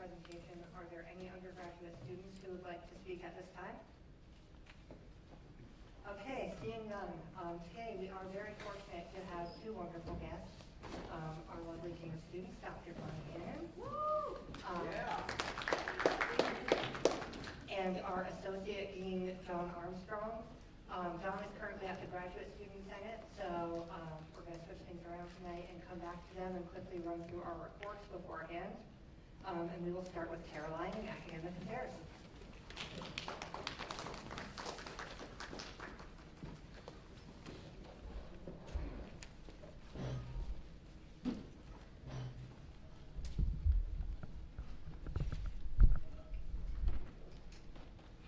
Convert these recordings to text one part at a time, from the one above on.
presentation, are there any undergraduate students who would like to speak at this time? Okay, seeing none. Today we are very fortunate to have two wonderful guests. Our lovely dean of students, Dr. Bonnie Hannon. Woo! And our associate dean, John Armstrong. John is currently at the Graduate Student Senate, so we're going to switch things around tonight and come back to them and quickly run through our reports beforehand. And we will start with Caroline in academic affairs.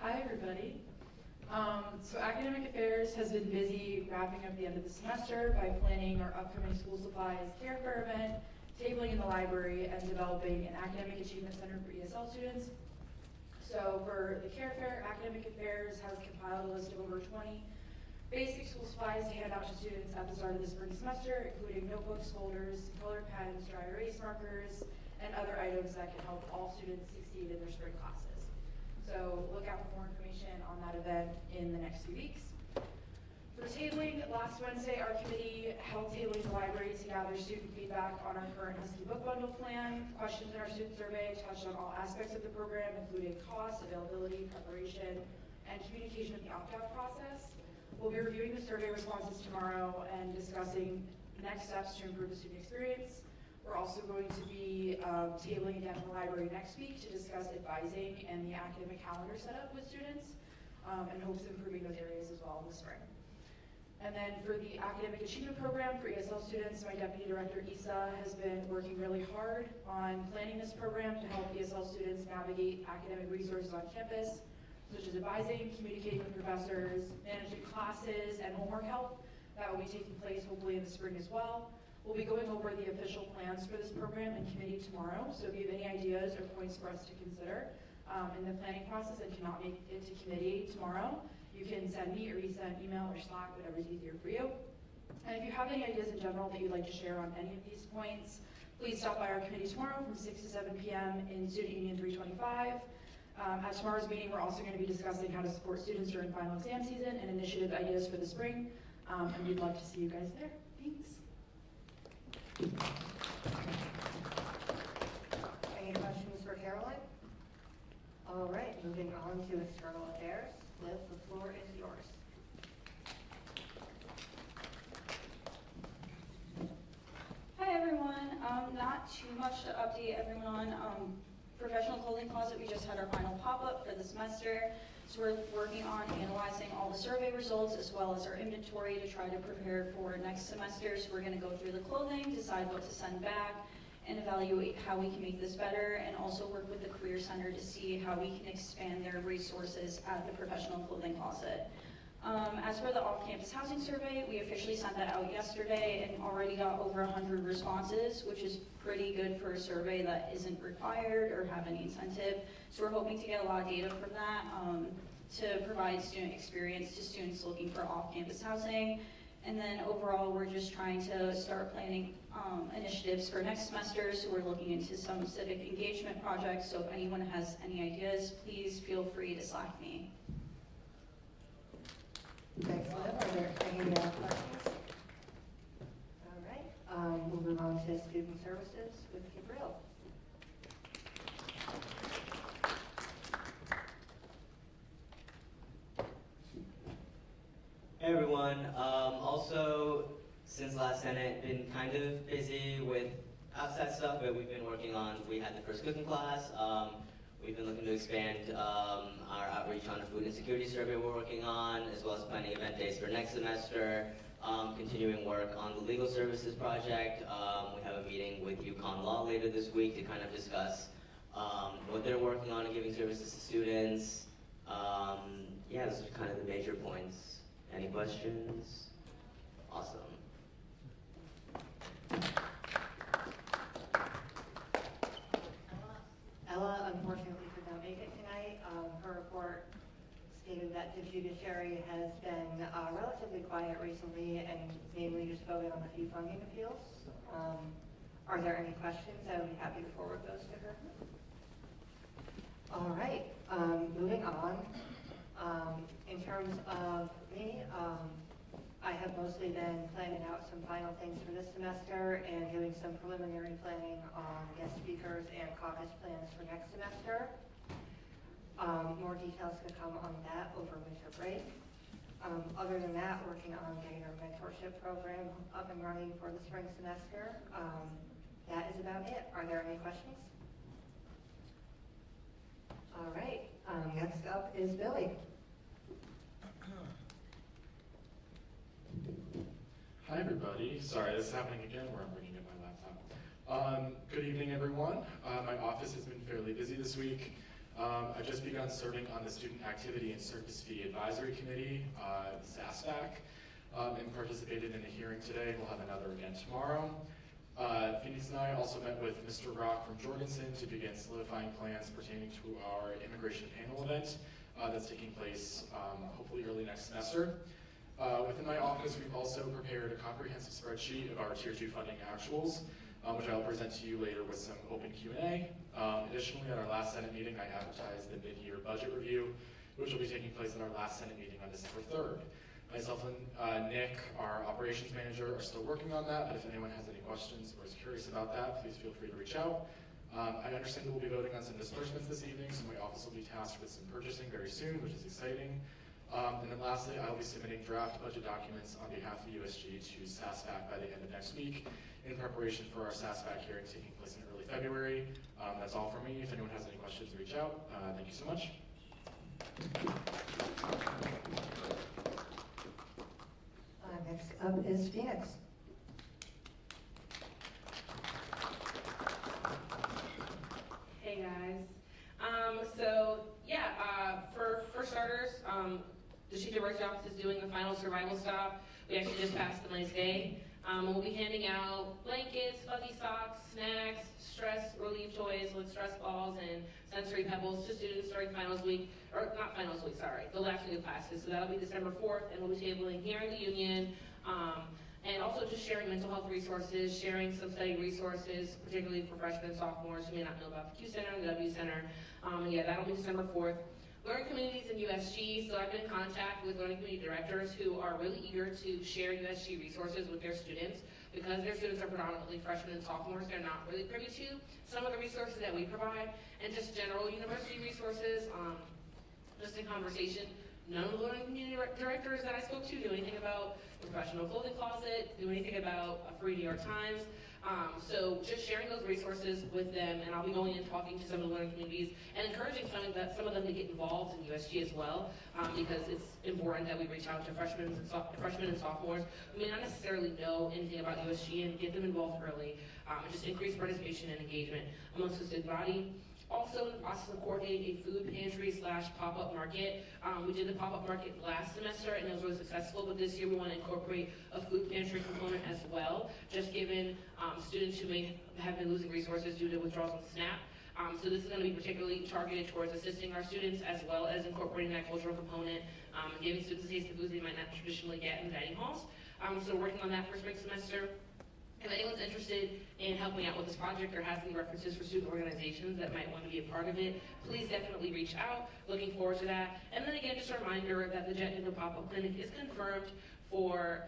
Hi, everybody. So Academic Affairs has been busy wrapping up the end of the semester by planning our upcoming school supplies care fair event, tabling in the library, and developing an Academic Achievement Center for ESL students. So for the care fair, Academic Affairs has compiled a list of over 20 basic school supplies to hand out to students at the start of the spring semester, including notebooks, folders, colored pens, dry erase markers, and other items that can help all students succeed in their spring classes. So look out for more information on that event in the next few weeks. For tabling, last Wednesday, our committee held tabling in the library to gather student feedback on our current Husky book bundle plan. Questions in our student survey touched on all aspects of the program, including cost, availability, preparation, and communication of the opt-out process. We'll be reviewing the survey responses tomorrow and discussing next steps to improve the student experience. We're also going to be tabling again in the library next week to discuss advising and the academic calendar setup with students, and hopes of improving those areas as well in the spring. And then for the Academic Achievement Program for ESL students, my Deputy Director, Isa, has been working really hard on planning this program to help ESL students navigate academic resources on campus, such as advising, communicating with professors, managing classes, and homework help. That will be taking place hopefully in the spring as well. We'll be going over the official plans for this program in committee tomorrow, so if you have any ideas or points for us to consider in the planning process and cannot make it to committee tomorrow, you can send me or Isa an email or Slack, whatever's easier for you. And if you have any ideas in general that you'd like to share on any of these points, please stop by our committee tomorrow from 6 to 7 p.m. in Student Union 325. At tomorrow's meeting, we're also going to be discussing how to support students during final exam season and initiative ideas for the spring, and we'd love to see you guys there. Thanks. Any questions for Caroline? All right, moving on to external affairs. Liz, the floor is yours. Hi everyone. Not too much to update everyone on. Professional clothing closet, we just had our final pop-up for the semester. So we're working on analyzing all the survey results as well as our inventory to try to prepare for next semester. So we're going to go through the clothing, decide what to send back, and evaluate how we can make this better, and also work with the Career Center to see how we can expand their resources at the professional clothing closet. As for the off-campus housing survey, we officially sent that out yesterday and already got over 100 responses, which is pretty good for a survey that isn't required or have any incentive. So we're hoping to get a lot of data from that to provide student experience to students looking for off-campus housing. And then overall, we're just trying to start planning initiatives for next semester. So we're looking into some civic engagement projects. So if anyone has any ideas, please feel free to Slack me. Thanks, Liv. Are there any questions? All right, we'll move on to student services with Gabriel. Hey everyone. Also, since last Senate, been kind of busy with outside stuff, but we've been working on, we had the first cooking class. We've been looking to expand our outreach on the food insecurity survey we're working on, as well as planning event days for next semester. Continuing work on the legal services project. We have a meeting with UConn Law later this week to kind of discuss what they're working on and giving services to students. Yeah, those are kind of the major points. Any questions? Awesome. Ella unfortunately could not make it tonight. Her report stated that the judiciary has been relatively quiet recently and mainly just voted on a few funding appeals. Are there any questions? I would be happy to forward those to her. All right, moving on. In terms of me, I have mostly been planning out some final things for this semester and doing some preliminary planning on guest speakers and caucus plans for next semester. More details to come on that over winter break. Other than that, working on getting our mentorship program up and running for the spring semester. That is about it. Are there any questions? All right, next up is Billy. Hi everybody. Sorry, this is happening again where I'm bringing in my laptop. Good evening everyone. My office has been fairly busy this week. I've just begun serving on the Student Activity and Service Fee Advisory Committee, SASFAC, and participated in a hearing today. We'll have another again tomorrow. Phoenix and I also met with Mr. Rock from Jorgensen to begin solidifying plans pertaining to our immigration panel event that's taking place hopefully early next semester. Within my office, we've also prepared a comprehensive spreadsheet of our Tier 2 funding actuals, which I'll present to you later with some open Q&A. Additionally, at our last Senate meeting, I advertised the mid-year budget review, which will be taking place at our last Senate meeting on December 3rd. Myself and Nick, our operations manager, are still working on that, but if anyone has any questions or is curious about that, please feel free to reach out. I understand that we'll be voting on some disbursements this evening, so my office will be tasked with some purchasing very soon, which is exciting. And then lastly, I'll be submitting draft budget documents on behalf of USG to SASFAC by the end of next week in preparation for our SASFAC hearing taking place in early February. That's all from me. If anyone has any questions, reach out. Thank you so much. Next up is Phoenix. Hey guys. For starters, the Chief Diversity Office is doing the final survival stop. We actually just passed the Money's Day. We'll be handing out blankets, fuzzy socks, snacks, stress relief toys with stress balls and sensory pebbles to students during finals week, or not finals week, sorry, the last week of classes. So that'll be December 4th, and we'll be tabling here in the Union. And also just sharing mental health resources, sharing some study resources, particularly for freshmen and sophomores who may not know about the Q Center and the W Center. That'll be December 4th. Learning communities in USG, so I've been in contact with learning community directors who are really eager to share USG resources with their students. Because their students are predominantly freshmen and sophomores, they're not really privy to some of the resources that we provide, and just general university resources. Just in conversation, none of the learning community directors that I spoke to knew anything about the professional clothing closet, knew anything about a free New York Times. So just sharing those resources with them, and I'll be going and talking to some of the learning communities and encouraging some of them to get involved in USG as well, because it's important that we reach out to freshmen and sophomores who may not necessarily know anything about USG and get them involved early, and just increase participation and engagement amongst the student body. Also in the process of coordinating a food pantry / pop-up market. We did the pop-up market last semester and it was really successful, but this year we want to incorporate a food pantry component as well, just given students who may have been losing resources due to withdrawals on SNAP. So this is going to be particularly targeted towards assisting our students as well as incorporating that cultural component, and giving students a taste of foods they might not traditionally get in the dining halls. So working on that for spring semester. If anyone's interested in helping out with this project or has any references for student organizations that might want to be a part of it, please definitely reach out. Looking forward to that. And then again, just a reminder that the Jet Window Pop-Up Clinic is confirmed for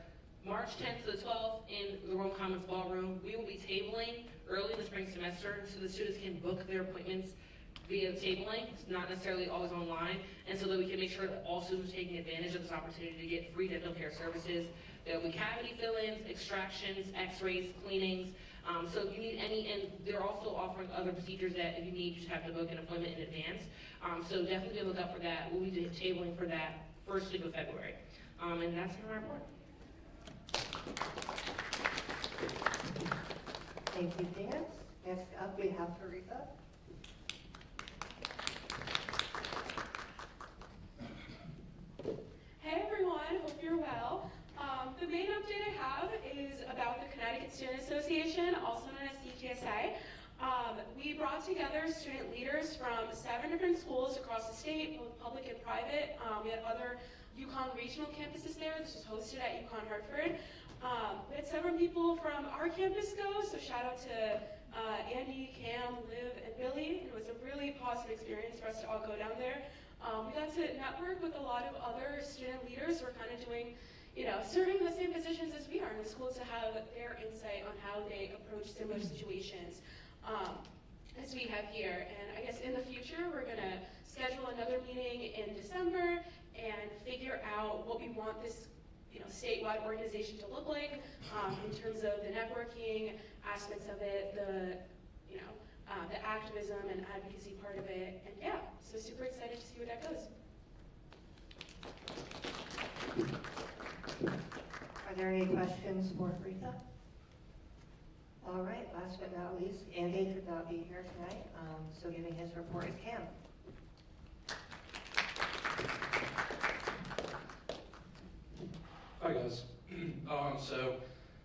March 10th to the 12th in the Rome Commons Ballroom. We will be tabling early in the spring semester so the students can book their appointments via tabling. It's not necessarily always online, and so that we can make sure that all students are taking advantage of this opportunity to get free dental care services. There will be cavity fill-ins, extractions, x-rays, cleanings. So if you need any, and they're also offering other procedures that if you need, you just have to book an appointment in advance. So definitely look out for that. We'll be tabling for that first week of February. And that's my report. Thank you, Dan. Next up, we have Teresa. Hey everyone, hope you're well. The main update I have is about the Connecticut Student Association, also known as CTSA. We brought together student leaders from 7 different schools across the state, both public and private. We had other UConn regional campuses there. This was hosted at UConn Hartford. We had several people from our campus go, so shout out to Andy, Cam, Liv, and Billy. It was a really positive awesome experience for us to all go down there. We got to network with a lot of other student leaders who are kind of doing, serving the same positions as we are in the school, to have their insight on how they approach similar situations as we have here. And I guess in the future, we're going to schedule another meeting in December and figure out what we want this statewide organization to look like in terms of the networking aspects of it, the activism and advocacy part of it, and yeah, so super excited to see where that goes. Are there any questions for Rita? All right, last but not least, Andy could not be here tonight, so giving his report is Cam. Hi guys. So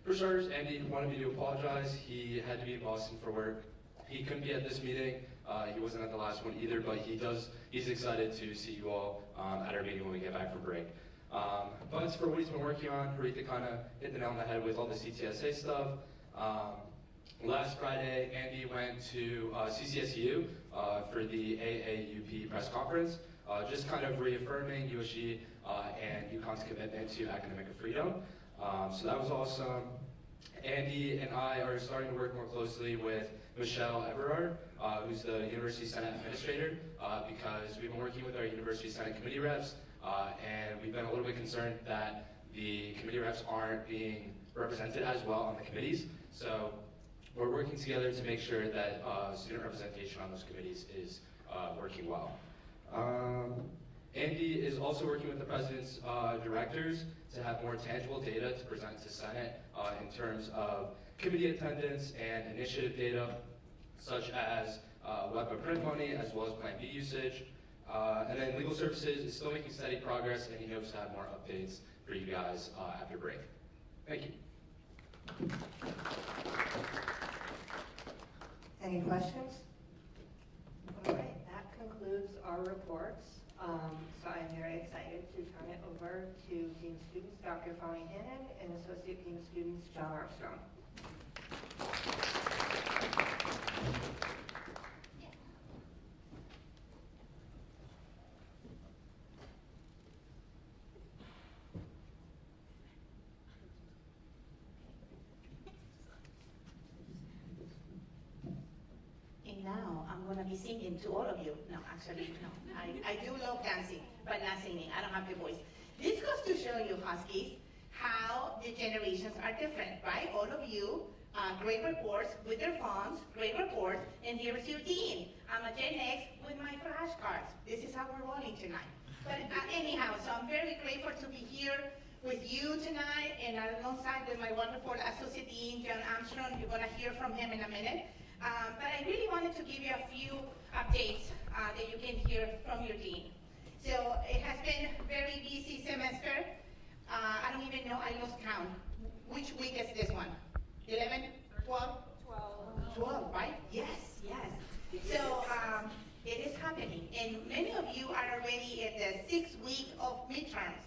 for starters, Andy wanted me to apologize. He had to be in Boston for work. He couldn't be at this meeting. He wasn't at the last one either, but he's excited to see you all at our meeting when we get back from break. But for what he's been working on, Rita kind of hit the nail on the head with all the CTSA stuff. Last Friday, Andy went to CCSU for the AAUP press conference, just kind of reaffirming USG and UConn's commitment to academic freedom. So that was awesome. Andy and I are starting to work more closely with Michelle Everard, who's the University Senate Administrator, because we've been working with our University Senate committee reps, and we've been a little bit concerned that the committee reps aren't being represented as well on the committees. So we're working together to make sure that student representation on those committees is working well. Andy is also working with the President's directors to have more tangible data to present to Senate in terms of committee attendance and initiative data, such as web and print money, as well as Plan B usage. And then Legal Services is still making steady progress, and he hopes to have more updates for you guys after break. Thank you. Any questions? All right, that concludes our reports. So I'm very excited to turn it over to Dean of Students, Dr. Fonnie Hannon, and Associate Dean of Students, John Armstrong. And now I'm going to be singing to all of you. No, actually, no. I do love dancing, but not singing. I don't have the voice. This goes to show you, Huskies, how the generations are different, right? All of you, great reports with your phones, great reports, and here's your dean. I'm a Gen X with my flashcards. This is how we're rolling tonight. But anyhow, so I'm very grateful to be here with you tonight, and alongside with my wonderful Associate Dean, John Armstrong. You're going to hear from him in a minute. But I really wanted to give you a few updates that you can hear from your dean. So it has been a very busy semester. I don't even know, I lost count. Which week is this one? 11, 12? 12, right? Yes, yes. So it is happening. And many of you are already at the 6th week of midterms.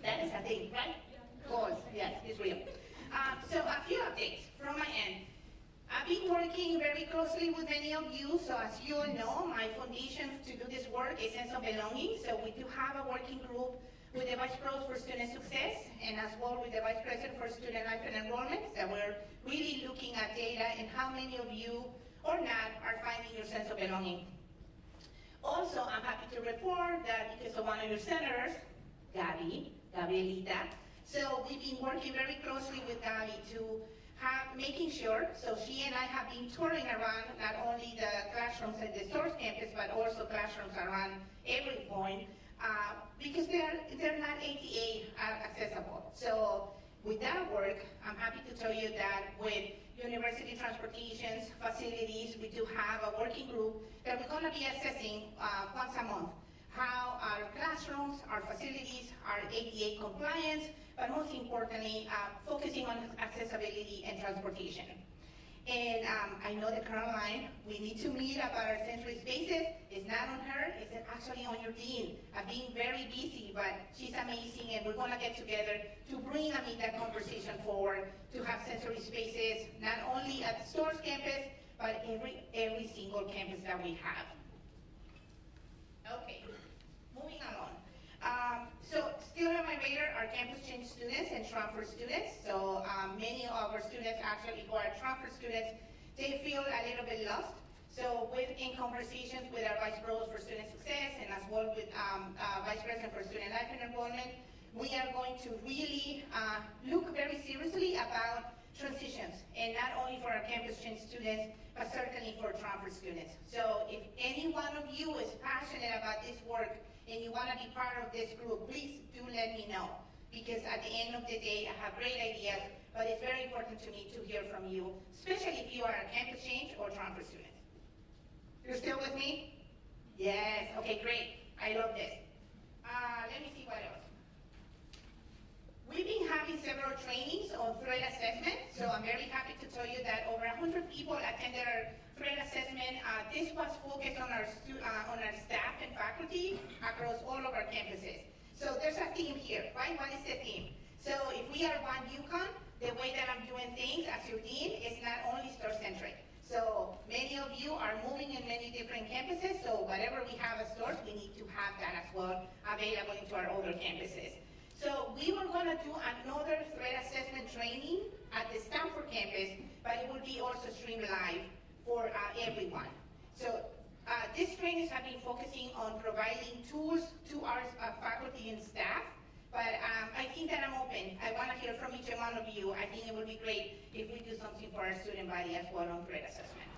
That is a thing, right? Goals, yes, it's real. So a few updates from my end. I've been working very closely with many of you, so as you all know, my foundation to do this work is Sense of Belonging. So we do have a working group with the Vice Provost for Student Success, and as well with the Vice President for Student Life and Enrollment, that we're really looking at data and how many of you or not are finding your sense of belonging. Also, I'm happy to report that because of one of your senators, Gabrielita, so we've been working very closely with Gabby to making sure, so she and I have been touring around not only the classrooms at the Source campus, but also classrooms around every point, because they're not ATA accessible. So with that work, I'm happy to tell you that with university transportations, facilities, we do have a working group that we're going to be assessing once a month how our classrooms, our facilities, our ADA compliance, but most importantly, focusing on accessibility and transportation. And I know that Caroline, we need to meet about our sensory spaces. It's not on her, it's actually on your dean. I've been very busy, but she's amazing, and we're gonna get together to bring that conversation forward, to have sensory spaces, not only at the Stores campus, but every single campus that we have. Okay, moving along. So still on my radar are campus change students and transfer students. So many of our students actually who are transfer students, they feel a little bit lost. So in conversations with our Vice Provost for Student Success and as well with Vice President for Student Life and Enrollment, we are going to really look very seriously about transitions, and not only for our campus change students, but certainly for transfer students. So if any one of you is passionate about this work and you want to be part of this group, please do let me know. Because at the end of the day, I have great ideas, but it's very important to me to hear from you, especially if you are a campus change or transfer student. You're still with me? Yes, okay, great. I love this. Let me see what else. We've been having several trainings on threat assessment, so I'm very happy to tell you that over 100 people attended our threat assessment. This was focused on our staff and faculty across all of our campuses. So there's a theme here, right? What is the theme? So if we are one UConn, the way that I'm doing things as your dean is not only store-centric. So many of you are moving in many different campuses, so whatever we have as stores, we need to have that as well available into our other campuses. So we were going to do another threat assessment training at the Stanford campus, but it will be also streamed live for everyone. So these trainings have been focusing on providing tools to our faculty and staff, but I think that I'm open. I want to hear from each one of you. I think it would be great if we do something for our student body as well on threat assessment.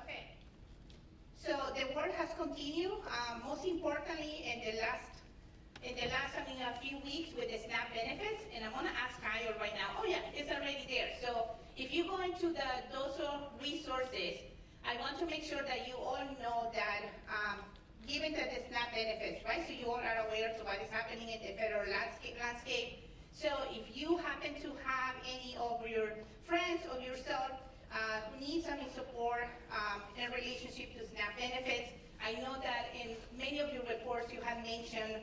Okay. So the work has continued. Most importantly, in the last a few weeks with the SNAP benefits, and I'm going to ask Kyle right now. Oh yeah, it's already there. So if you go into the DOSO resources, I want to make sure that you all know that given that the SNAP benefits, right? So you all are aware of what is happening in the federal landscape. So if you happen to have any of your friends or yourself who need some support in relationship to SNAP benefits, I know that in many of your reports you have mentioned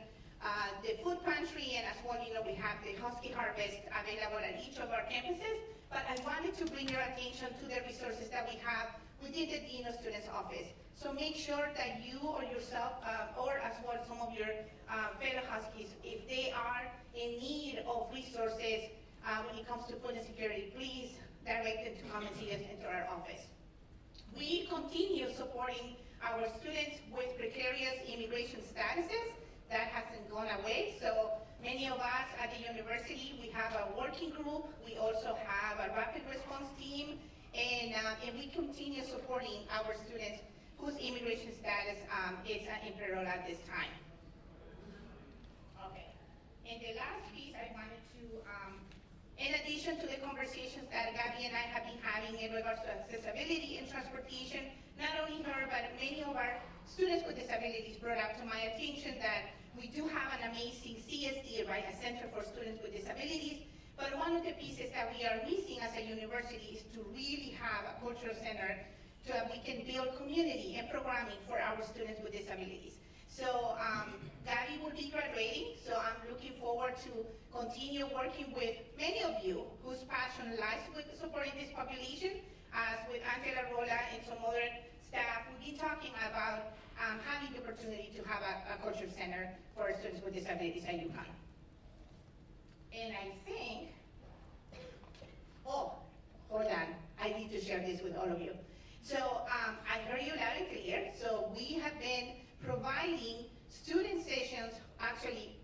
the food pantry, and as well, we have the Husky Harvest available at each of our campuses, but I wanted to bring your attention to the resources that we have within the Dean of Students office. So make sure that you or yourself, or as well some of your fellow Huskies, if they are in need of resources when it comes to food and security, please direct them to come and see us into our office. We continue supporting our students with precarious immigration statuses. That hasn't gone away. So many of us at the university, we have a working group. We also have a rapid response team, and we continue supporting our students whose immigration status is in peril at this time. Okay. And the last piece I wanted to, in addition to the conversations that Gabby and I have been having in regards to accessibility and transportation, not only her, but many of our students with disabilities brought up to my attention that we do have an amazing CSD, right, a Center for Students with Disabilities, but one of the pieces that we are missing as a university is to really have a cultural center so that we can build community and programming for our students with disabilities. So Gabby will be graduating, so I'm looking forward to continue working with many of you whose passion lies with supporting this population, as with Angela Rola and some other staff. We've been talking about having the opportunity to have a culture center for students with disabilities at UConn. And I think, oh, hold on, I need to share this with all of you. So I heard you loud and clear. So we have been providing student sessions, actually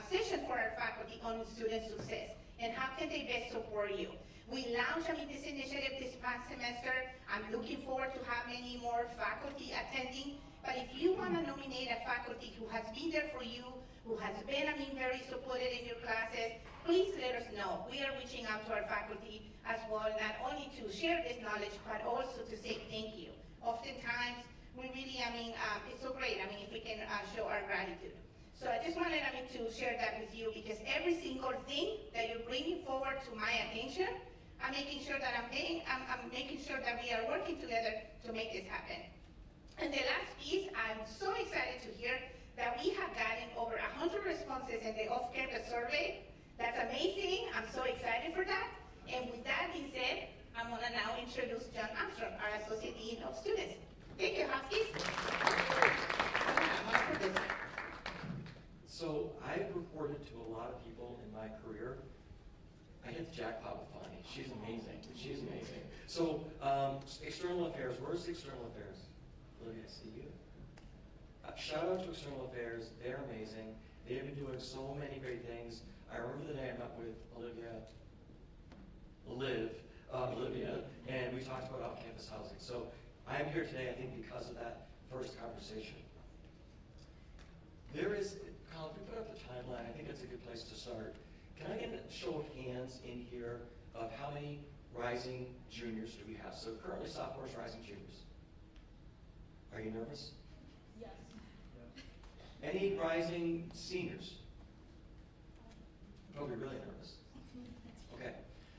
sessions for our faculty on student success and how can they best support you. We launched this initiative this past semester. I'm looking forward to have many more faculty attending. But if you want to nominate a faculty who has been there for you, who has been, very supported in your classes, please let us know. We are reaching out to our faculty as well, not only to share this knowledge, but also to say thank you. Oftentimes, we really, it's so great, if we can show our gratitude. So I just wanted, to share that with you because every single thing that you're bringing forward to my attention, I'm making sure that I'm making sure that we are working together to make this happen. And the last piece, I'm so excited to hear that we have gotten over 100 responses in the off-campus survey. That's amazing. I'm so excited for that. And with that being said, I'm gonna now introduce John Armstrong, our Associate Dean of Students. Thank you, Huskies. I'm gonna put this. So I've reported to a lot of people in my career. I hit the jackpot with Bonnie. She's amazing. She's amazing. So external affairs. Where's external affairs? Olivia, I see you. Shout out to external affairs. They're amazing. They have been doing so many great things. I remember the day I met with Olivia, and we talked about off-campus housing. So I'm here today, I think, because of that first conversation. There is, Colin, if we put up the timeline, I think it's a good place to start. Can I get a show of hands in here of how many rising juniors do we have? So currently sophomores, rising juniors. Are you nervous? Yes. Any rising seniors? Probably really nervous. Okay.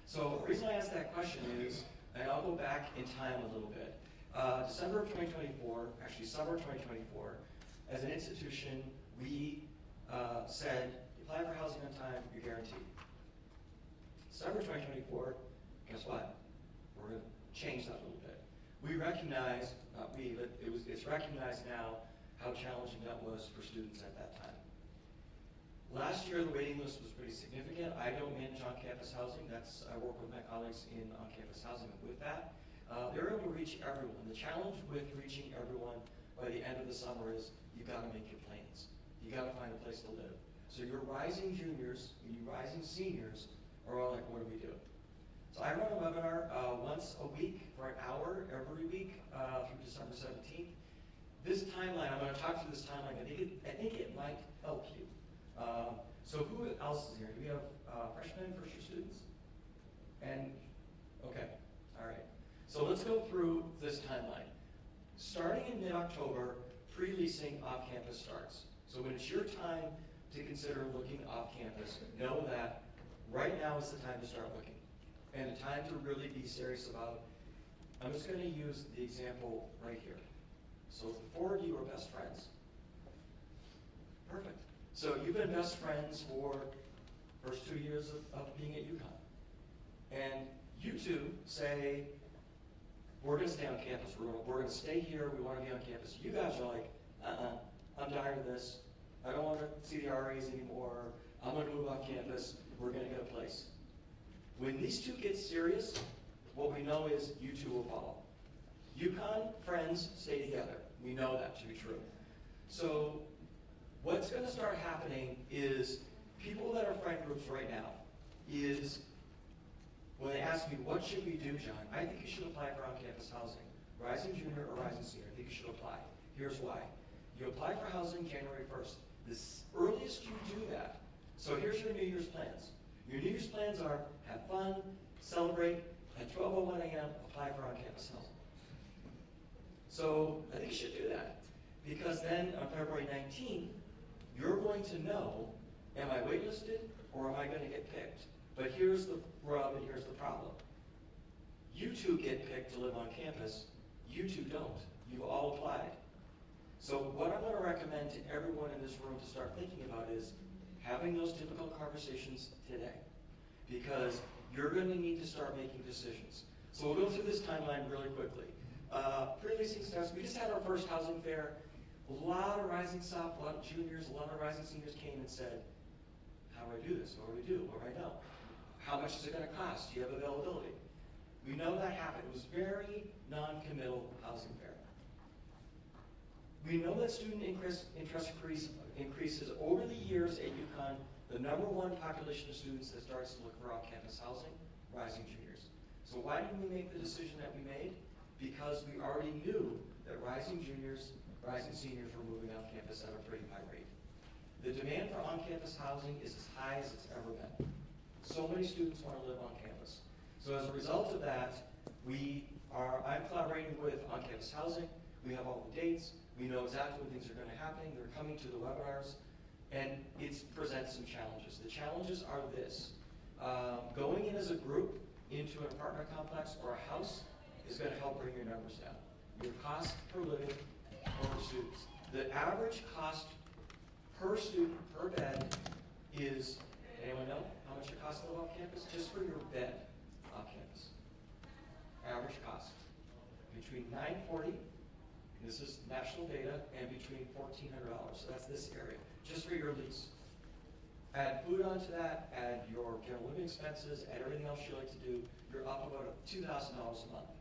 So the reason I asked that question is, and I'll go back in time a little bit. December of 2024, actually summer of 2024, as an institution, we said, you apply for housing on time, you're guaranteed. December 2024, guess what? We're going to change that a little bit. We recognize, not we, but it's recognized now how challenging that was for students at that time. Last year, the waiting list was pretty significant. I don't manage on-campus housing. I work with my colleagues in on-campus housing. And with that, they're able to reach everyone. The challenge with reaching everyone by the end of the summer is you've got to make your plans. You got to find a place to live. So your rising juniors and your rising seniors are all like, what do we do? So I run a webinar once a week for an hour every week through December 17th. This timeline, I'm going to talk through this timeline. I think it might help you. So who else is here? Do we have freshmen, first-year students? And, okay, all right. So let's go through this timeline. Starting in mid-October, pre-leasing off-campus starts. So when it's your time to consider looking off-campus, know that right now is the time to start looking. And the time to really be serious about, I'm just going to use the example right here. So the four of you are best friends. Perfect. So you've been best friends for the first 2 years of being at UConn. And you two say, we're going to stay on campus. We're going to stay here. We want to be on campus. You guys are like, I'm tired of this. I don't want to see the RAs anymore. I'm going to move off campus. We're going to get a place. When these two get serious, what we know is you two will follow. UConn friends stay together. We know that to be true. So what's going to start happening is people that are friend groups right now is when they ask me, what should we do, John? I think you should apply for on-campus housing. Rising junior or rising senior, I think you should apply. Here's why. You apply for housing January 1st. The earliest you do that, so here's your New Year's plans. Your New Year's plans are have fun, celebrate, at 12:01 a.m., apply for on-campus housing. So I think you should do that because then on February 19th, you're going to know, am I waitlisted or am I going to get picked? But here's the rub and here's the problem. You two get picked to live on campus. You two don't. You've all applied. So what I'm going to recommend to everyone in this room to start thinking about is having those difficult conversations today because you're going to need to start making decisions. So we'll go through this timeline really quickly. Pre-leasing starts. We just had our first housing fair. A lot of rising soph, a lot of juniors, a lot of rising seniors came and said, how do I do this? What do we do? What do I know? How much is it going to cost? Do you have availability? We know that happened. It was very non-committal housing fair. We know that student interest increases over the years at UConn. The number one population of students that starts to look for off-campus housing, rising juniors. So why did we make the decision that we made? Because we already knew that rising juniors, rising seniors were moving off campus at a pretty high rate. The demand for on-campus housing is as high as it's ever been. So many students want to live on campus. So as a result of that, I'm collaborating with on-campus housing. We have all the dates. We know exactly when things are going to happen. They're coming to the webinars. And it presents some challenges. The challenges are this. Going in as a group into an apartment complex or a house is going to help bring your numbers down. Your cost per living per students. The average cost per student per bed is, anyone know how much it costs to live off campus? Just for your bed off campus. average cost. Between $940, this is national data, and between $1,400. So that's this area, just for your lease. Add food onto that, add your general living expenses, add everything else you like to do, you're up about $2,000 a month.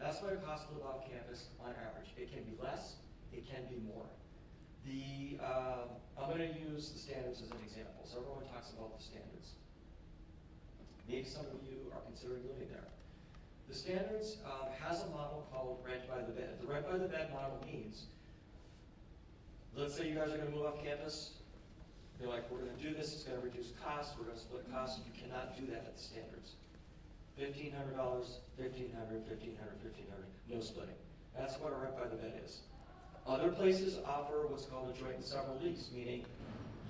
That's what it costs to live off campus on average. It can be less, it can be more. I'm going to use the standards as an example. So everyone talks about the standards. Maybe some of you are considering living there. The standards has a model called rent by the bed. The rent by the bed model means, let's say you guys are going to move off campus. You're like, we're going to do this, it's going to reduce costs, we're going to split costs. You cannot do that at the standards. $1,500, $1,500, $1,500, $1,500, no splitting. That's what a rent by the bed is. Other places offer what's called a joint and several lease, meaning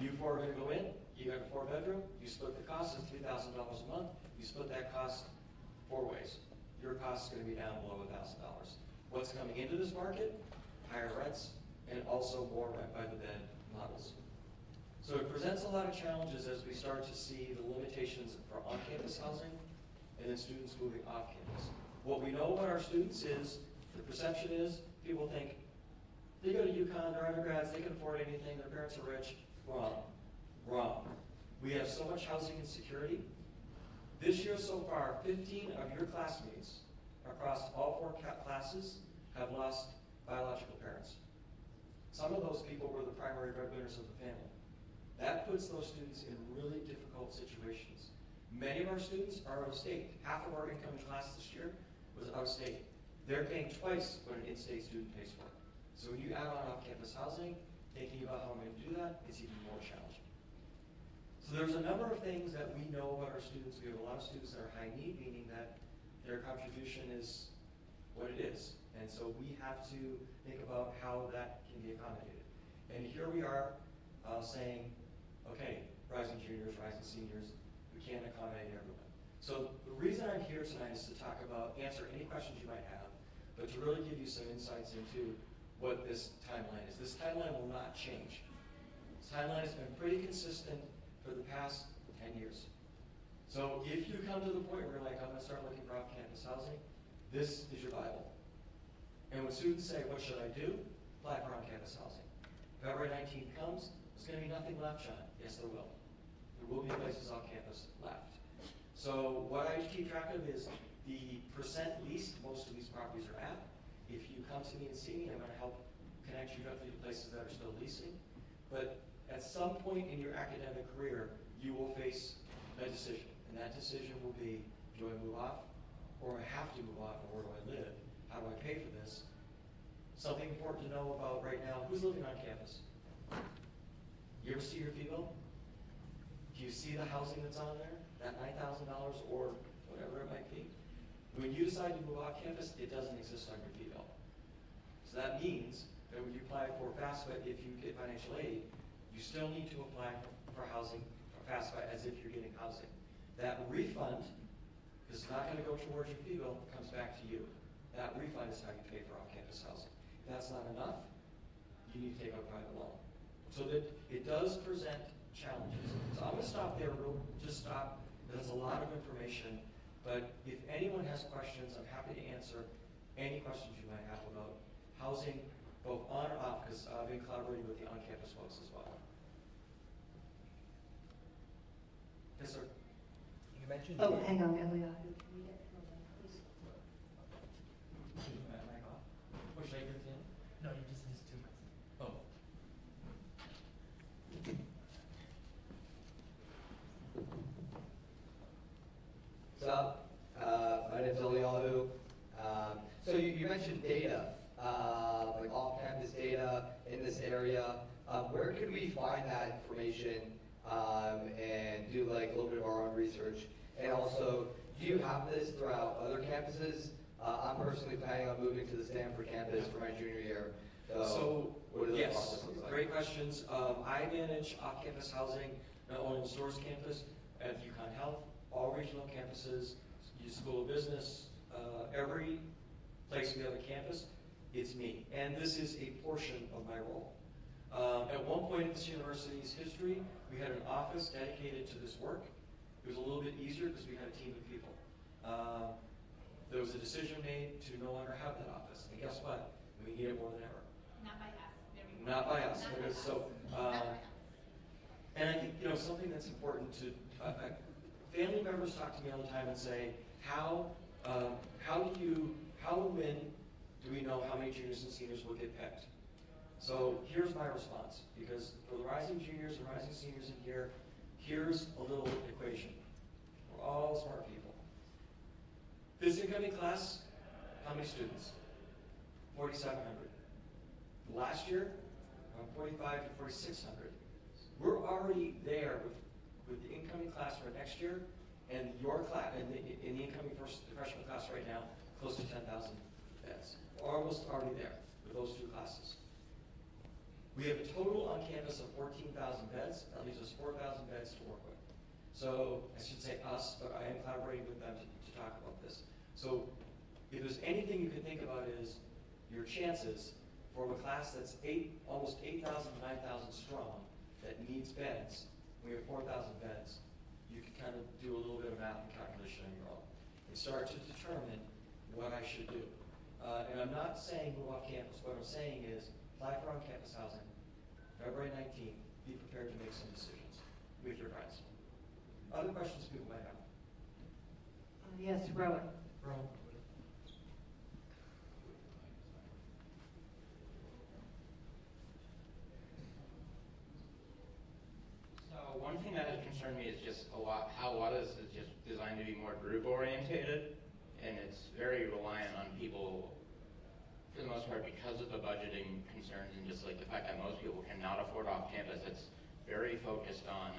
you four are going to go in, you got a 4-bedroom, you split the cost, it's $3,000 a month, you split that cost 4 ways. Your cost is going to be down below $1,000. What's coming into this market? Higher rents and also more rent by the bed models. So it presents a lot of challenges as we start to see the limitations for on-campus housing and then students moving off campus. What we know about our students is, the perception is, people think, they go to UConn, they're undergrads, they can afford anything, their parents are rich. Wrong. Wrong. We have so much housing insecurity. This year so far, 15 of your classmates across all 4 classes have lost biological parents. Some of those people were the primary breadwinners of the family. That puts those students in really difficult situations. Many of our students are out of state. Half of our incoming class this year was out of state. They're paying twice what an in-state student pays for. So when you add on off-campus housing, thinking about how I'm going to do that, it's even more challenging. So there's a number of things that we know about our students. We have a lot of students that are high need, meaning that their contribution is what it is. And so we have to think about how that can be accommodated. And here we are saying, okay, rising juniors, rising seniors, we can't accommodate everyone. So the reason I'm here tonight is to talk about, answer any questions you might have, but to really give you some insights into what this timeline is. This timeline will not change. This timeline has been pretty consistent for the past 10 years. So if you come to the point where you're like, I'm going to start looking for off-campus housing, this is your Bible. And when students say, what should I do? Apply for on-campus housing. February 19th comes, there's going to be nothing left, John. Yes, there will. There will be places off campus left. So what I keep track of is the percent leased most of these properties are at. If you come to me and see me, I'm going to help connect you directly to places that are still leasing. But at some point in your academic career, you will face a decision. And that decision will be, do I move off? Or I have to move off, and where do I live? How do I pay for this? Something important to know about right now, who's living on campus? You ever see your fee bill? Do you see the housing that's on there? That $9,000 or whatever it might be? When you decide to move off campus, it doesn't exist on your fee bill. So that means that when you apply for FAFSA, if you get financial aid, you still need to apply for housing, for FAFSA, as if you're getting housing. That refund, because it's not going to go towards your fee bill, comes back to you. That refund is how you pay for off-campus housing. If that's not enough, you need to take out a private loan. So that it does present challenges. So I'm going to stop there, just stop. There's a lot of information, but if anyone has questions, I'm happy to answer any questions you might have about housing, both on or off, because I've been collaborating with the on-campus folks as well. Yes, sir. You mentioned. Oh, hang on, Eliyahu, can we get from them, please? Mic off? Or should I get it in? No, you just used 2 minutes. Oh. What's up? My name's Eliyahu. So you mentioned data, like off-campus data in this area. Where could we find that information and do like a little bit of our own research? And also, do you have this throughout other campuses? I'm personally planning on moving to the Stanford campus for my junior year. So what does the Yes, process look like? great questions. I manage off-campus housing, not only on the Stores campus, at UConn Health, all regional campuses, School of Business, every place we have a campus, it's me. And this is a portion of my role. At one point in this university's history, we had an office dedicated to this work. It was a little bit easier because we had a team of people. there was a decision made to no longer have that office. And guess what? We need it more than ever. Not by us. Not by us. Not by Because us. so, Not by us. and I think, something that's important to, family members talk to me all the time and say, how and when do we know how many juniors and seniors will get picked? So here's my response, because for the rising juniors and rising seniors in here, here's a little equation. We're all smart people. This incoming class, how many students? 4,700. Last year, around 4,500 to 4,600. We're already there with the incoming class for next year, and your class, and in the incoming freshman class right now, close to 10,000 beds. Almost already there with those two classes. We have a total on campus of 14,000 beds. That leaves us 4,000 beds to work with. So I should say us, but I am collaborating with them to talk about this. So if there's anything you can think about is your chances for a class that's almost 8,000 to 9,000 strong that needs beds. We have 4,000 beds. You can kind of do a little bit of math and calculation on your own and start to determine what I should do. And I'm not saying move off campus. What I'm saying is apply for on-campus housing, February 19th, be prepared to make some decisions with your friends. Other questions people might have? Yes, Rowan. Rowan. So one thing that has concerned me is just how a lot of this is just designed to be more group orientated, and it's very reliant on people for the most part because of the budgeting concerns and just like the fact that most people cannot afford off campus. It's very focused on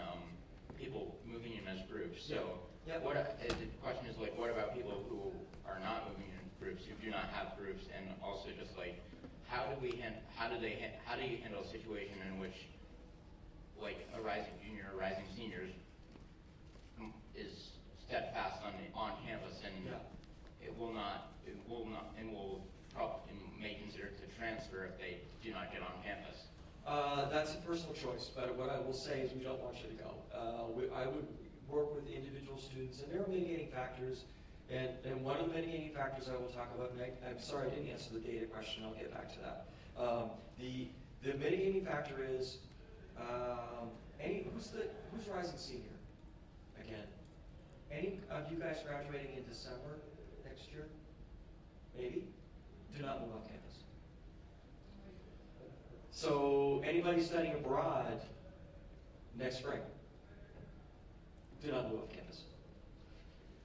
people moving in as groups. So Yep. The question is like, what about people who are not moving in groups, who do not have groups, and also just like, how do you handle a situation in which like a rising junior or rising seniors is steadfast on campus and will may consider it to transfer if they do not get on campus? That's a personal choice, but what I will say is we don't want you to go. I would work with individual students, and there are mitigating factors, and one of the mitigating factors I will talk about, and I'm sorry I didn't answer the data question, I'll get back to that. The mitigating factor is, who's rising senior? Again, any of you guys graduating in December next year? Maybe? Do not move off campus. So anybody studying abroad next spring, do not move off campus.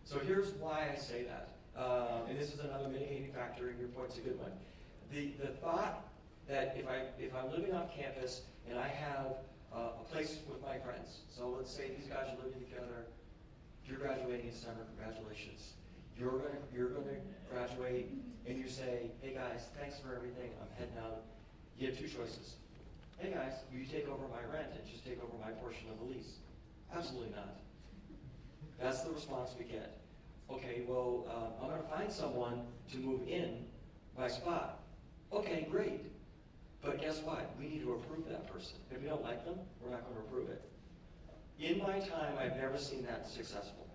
So here's why I say that, and this is another mitigating factor, and your point's a good one. The thought that if I'm living off campus and I have a place with my friends, so let's say these guys are living together, if you're graduating in December, congratulations. You're gonna graduate, and you say, hey guys, thanks for everything, I'm heading out. You have two choices. Hey guys, will you take over my rent and just take over my portion of the lease? Absolutely not. That's the response we get. Okay, well, I'm gonna find someone to move in my spot. Okay, great. But guess what? We need to approve that person. If we don't like them, we're not gonna approve it. In my time, I've never seen that successful.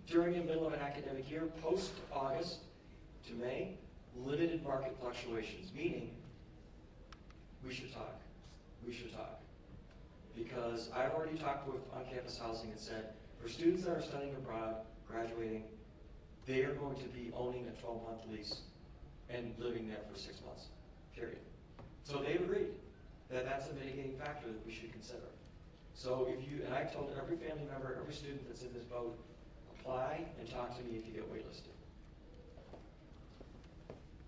During the middle of an academic year, post-August to May, limited market fluctuations, meaning we should talk. We should talk. Because I've already talked with on-campus housing and said, for students that are studying abroad, graduating, they are going to be owning a 12-month lease and living there for 6 months, period. So they've agreed that that's a mitigating factor that we should consider. So and I told every family member, every student that's in this boat, apply and talk to me if you get waitlisted.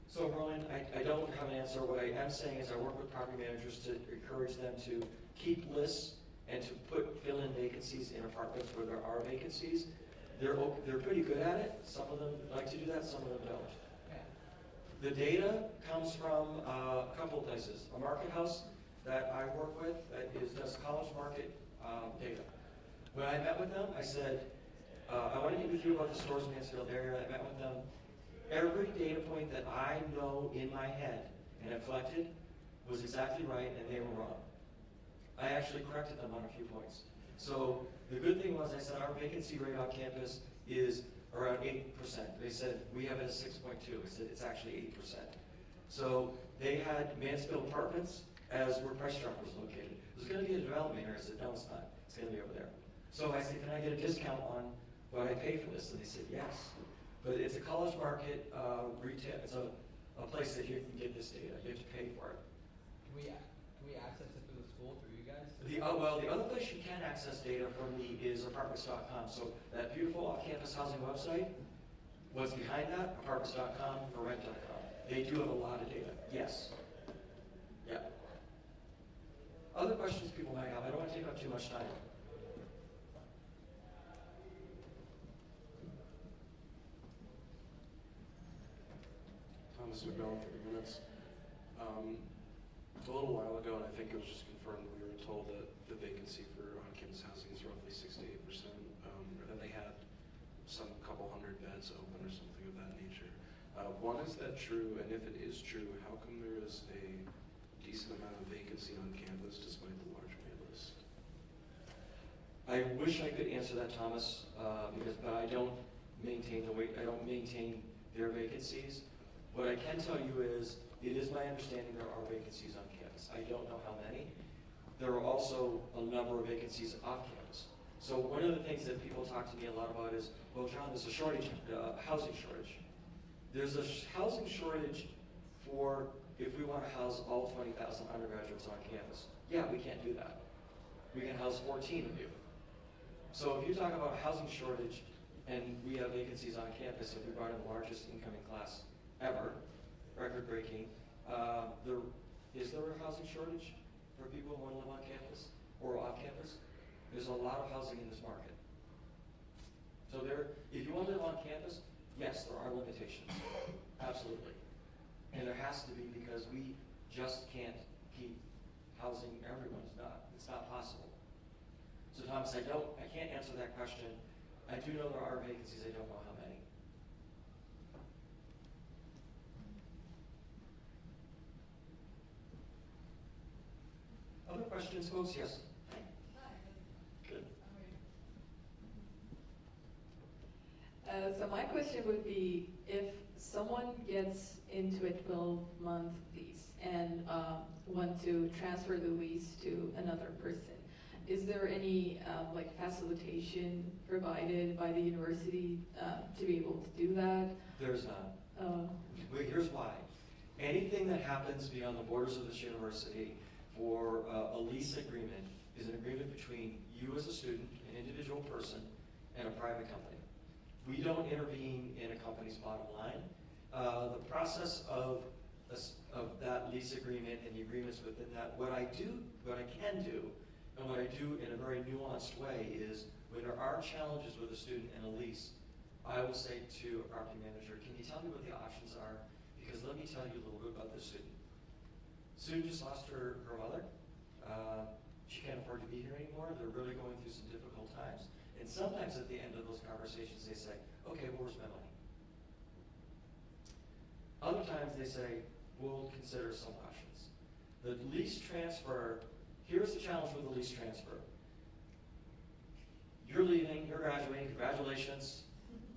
So Roland, I don't have an answer. What I am saying is I work with property managers to encourage them to keep lists and to fill in vacancies in apartments where there are vacancies. They're pretty good at it. Some of them like to do that, some of them don't. The data comes from a couple of places. A market house that I work with does college market data. When I met with them, I said, I want to meet with you about the stores in Mansfield area. I met with them. Every data point that I know in my head and have collected was exactly right, and they were wrong. I actually corrected them on a few points. So the good thing was I said our vacancy rate on campus is around 8%. They said, we have it at 6.2. I said, it's actually 8%. So they had Mansfield Apartments as where Price Chopper was located. There's going to be a development here. I said, no, it's not. It's going to be over there. So I said, can I get a discount on what I pay for this? And they said, yes. But it's a college market retail. It's a place that you can get this data. You have to pay for it. Can we access it through the school, through you guys? Well, the other place you can access data from me is apartments.com. So that beautiful off-campus housing website, what's behind that? Apartments.com or rent.com. They do have a lot of data. Yes. Yeah. Other questions people might have? I don't want to take up too much time. Thomas McMillan, 30 minutes. A little while ago, and I think it was just confirmed, we were told that the vacancy for on-campus housing is roughly 6 to 8%, or that they had some couple hundred beds open or something of that nature. One, is that true? And if it is true, how come there is a decent amount of vacancy on campus despite the large wait list? I wish I could answer that, Thomas, but I don't maintain their vacancies. What I can tell you is, it is my understanding there are vacancies on campus. I don't know how many. There are also a number of vacancies off campus. So one of the things that people talk to me a lot about is, well, John, there's a shortage, housing shortage. There's a housing shortage for if we want to house all 20,000 undergraduates on campus. Yeah, we can't do that. We can house 14 of you. So if you talk about a housing shortage and we have vacancies on campus, if we brought in the largest incoming class ever, record-breaking, is there a housing shortage for people who want to live on campus or off campus? There's a lot of housing in this market. So if you want to live on campus, yes, there are limitations, absolutely. And there has to be, because we just can't keep housing everyone. It's not possible. So Thomas, I can't answer that question. I do know there are vacancies, I don't know how many. Other questions, folks? Yes? Good. So my question would be, if someone gets into a 12-month lease and want to transfer the lease to another person, is there any facilitation provided by the university to be able to do that? There's not. Here's why. Anything that happens beyond the borders of this university for a lease agreement is an agreement between you as a student, an individual person, and a private company. We don't intervene in a company's bottom line. The process of that lease agreement and the agreements within that, what I can do, and what I do in a very nuanced way is, when there are challenges with a student and a lease, I will say to a property manager, can you tell me what the options are? Because let me tell you a little bit about this student. Student just lost her mother. She can't afford to be here anymore. They're really going through some difficult times. And sometimes at the end of those conversations, they say, okay, well, where's my money? Other times they say, we'll consider some options. The lease transfer, here's the challenge with the lease transfer. You're leaving, you're graduating, congratulations.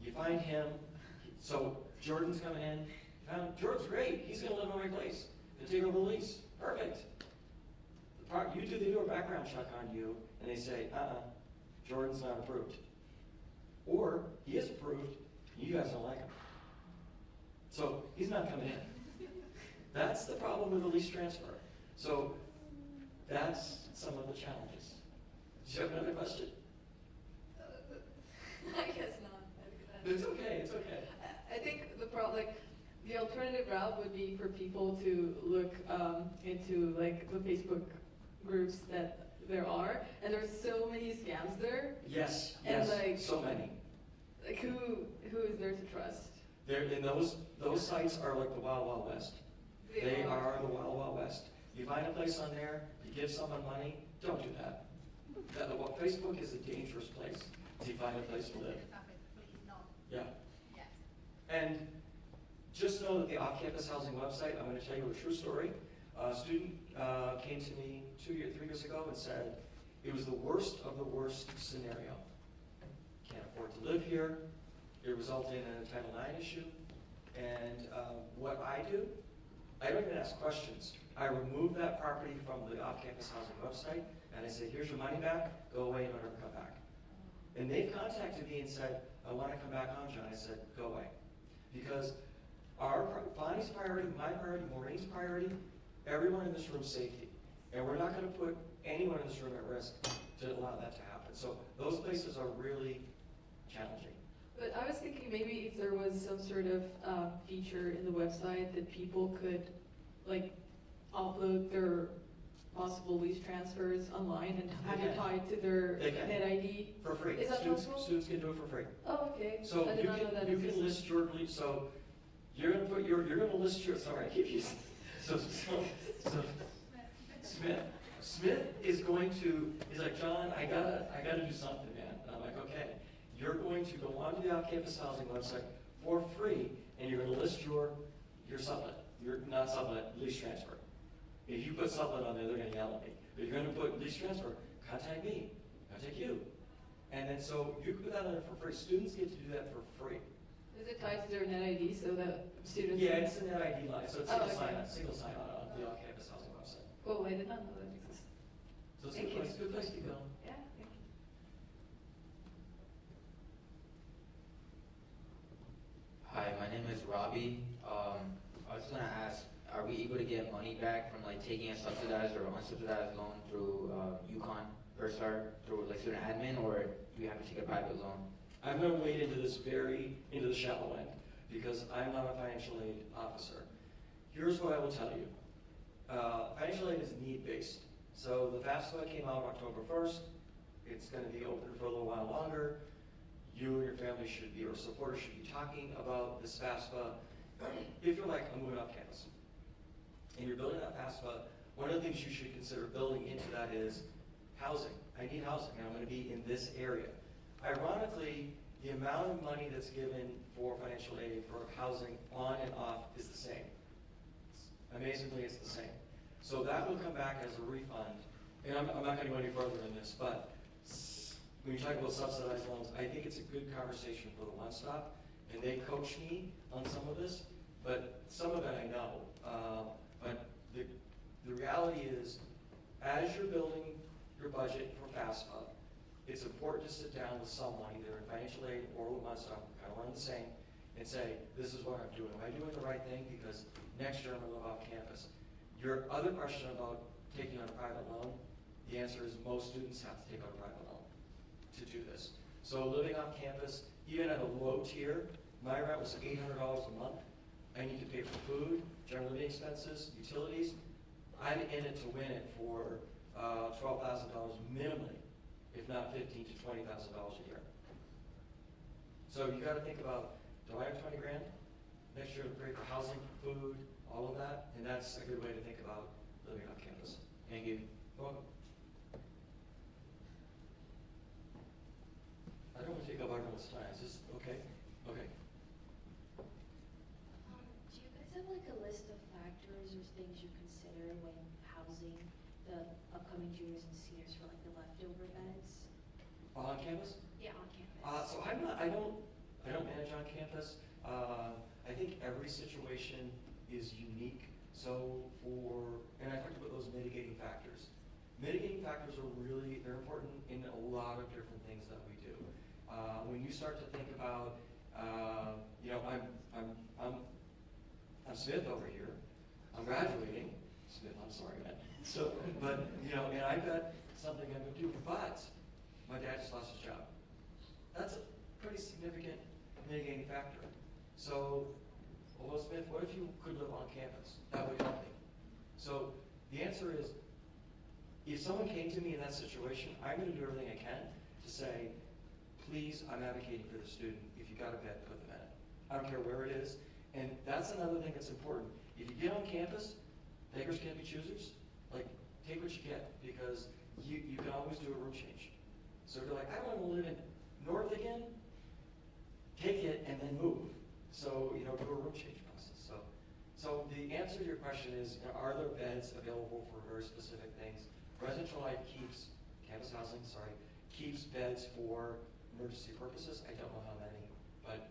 You find him, so Jordan's coming in. Jordan's great, he's gonna live in my place. They take over the lease, perfect. They do a background check on you, and they say, Jordan's not approved. Or, he is approved, you guys don't like him. So, he's not coming in. That's the problem with the lease transfer. So, that's some of the challenges. Do you have another question? I guess not. It's okay, it's okay. I think the alternative route would be for people to look into the Facebook groups that there are, and there's so many scams there. Yes, and so many. Who is there to trust? And those sites are like the Wild Wild West. They are the Wild Wild West. You find a place on there, you give someone money, don't do that. Facebook is a dangerous place to find a place to live. Yeah. And just know that the off-campus housing website, I'm going to tell you a true story. A student came to me 3 years ago and said, it was the worst of the worst scenario. Can't afford to live here. They result in a Title IX issue. And what I do, I don't even ask questions. I remove that property from the off-campus housing website, and I say, here's your money back, go away and don't ever come back. And they've contacted me and said, I want to come back home, John. I said, go away. Because Bonnie's priority, my priority, Maureen's priority, everyone in this room's safety. And we're not going to put anyone in this room at risk to allow that to happen. So those places are really challenging. But I was thinking maybe if there was some sort of feature in the website that people could like upload their possible lease transfers online and have it tied to their net ID. For free. Is that possible? Students can do it for free. Oh, okay. So I did not know that you can existed. list your lease. So you're going to put you're going to list your. Sorry, I keep using. So Smith is going to. He's like, John, I gotta do something, man. And I'm like, okay. You're going to go onto the off-campus housing website for free, and you're going to list your sublet, your not sublet, lease transfer. If you put sublet on there, they're going to yell at me. But you're going to put lease transfer, contact me, contact you. And then so you can put that on there for free. Students get to do that for free. Is it tied to their net ID so that students? Yeah, it's a net ID line, so it's single sign on the Oh. off-campus housing website. Cool, I did not know that existed. So it's Thank a you. good place to go. Yeah, thank you. Hi, my name is Robbie. I was gonna ask, are we able to get money back from like taking a subsidized or unsubsidized loan through UConn First Start through like student admin, or do we have to take a private loan? I'm going to wade into the shallow end because I'm not a financial aid officer. Here's what I will tell you. Financial aid is need-based. So the FAFSA came out October 1st. It's going to be open for a little while longer. You and your family should be, or supporters should be talking about this FAFSA. If you're like, I'm moving off campus, and you're building that FAFSA, one of the things you should consider building into that is housing. I need housing, and I'm going to be in this area. Ironically, the amount of money that's given for financial aid for housing on and off is the same. Amazingly, it's the same. So that will come back as a refund. And I'm not going to go any further in this, but when you talk about subsidized loans, I think it's a good conversation for the one-stop. And they coach me on some of this, but some of it I know. But the reality is, as you're building your budget for FAFSA, it's important to sit down with someone, either in financial aid or with one-stop, kind of learn the same, and say, this is what I'm doing. Am I doing the right thing? Because next year I'm going to live off campus. Your other question about taking on a private loan, the answer is most students have to take on a private loan to do this. So living off campus, even at a low tier, my rent was $800 a month. I need to pay for food, general living expenses, utilities. I'm in it to win it for $12,000 minimally, if not $15,000 to $20,000 a year. So you got to think about, do I have 20 grand next year to pay for housing, food, all of that? And that's a good way to think about living off campus. Thank you. You're welcome. I don't want to take up everyone's time. Is this okay? Okay. Do you guys have like a list of factors or things you consider when housing the upcoming juniors and seniors for like the leftover beds? On campus? Yeah, on campus. So I don't manage on campus. I think every situation is unique. So and I talked about those mitigating factors. Mitigating factors are they're important in a lot of different things that we do. When you start to think about, I'm Smith over here. I'm graduating. Smith, I'm sorry, man. So, but, and I've got something I'm going to do, but my dad just lost his job. That's a pretty significant mitigating factor. So, well, Smith, what if you could live on campus? That would help me. So, the answer is, if someone came to me in that situation, I'm going to do everything I can to say, please, I'm advocating for the student. If you got a bed, put them in it. I don't care where it is. And that's another thing that's important. If you get on campus, beggars can't be choosers. Like, take what you get, because you can always do a room change. So if you're like, I want to live in North again, take it and then move. So, do a room change process. So the answer to your question is, are there beds available for very specific things? Residential life keeps, campus housing, keeps beds for emergency purposes. I don't know how many, but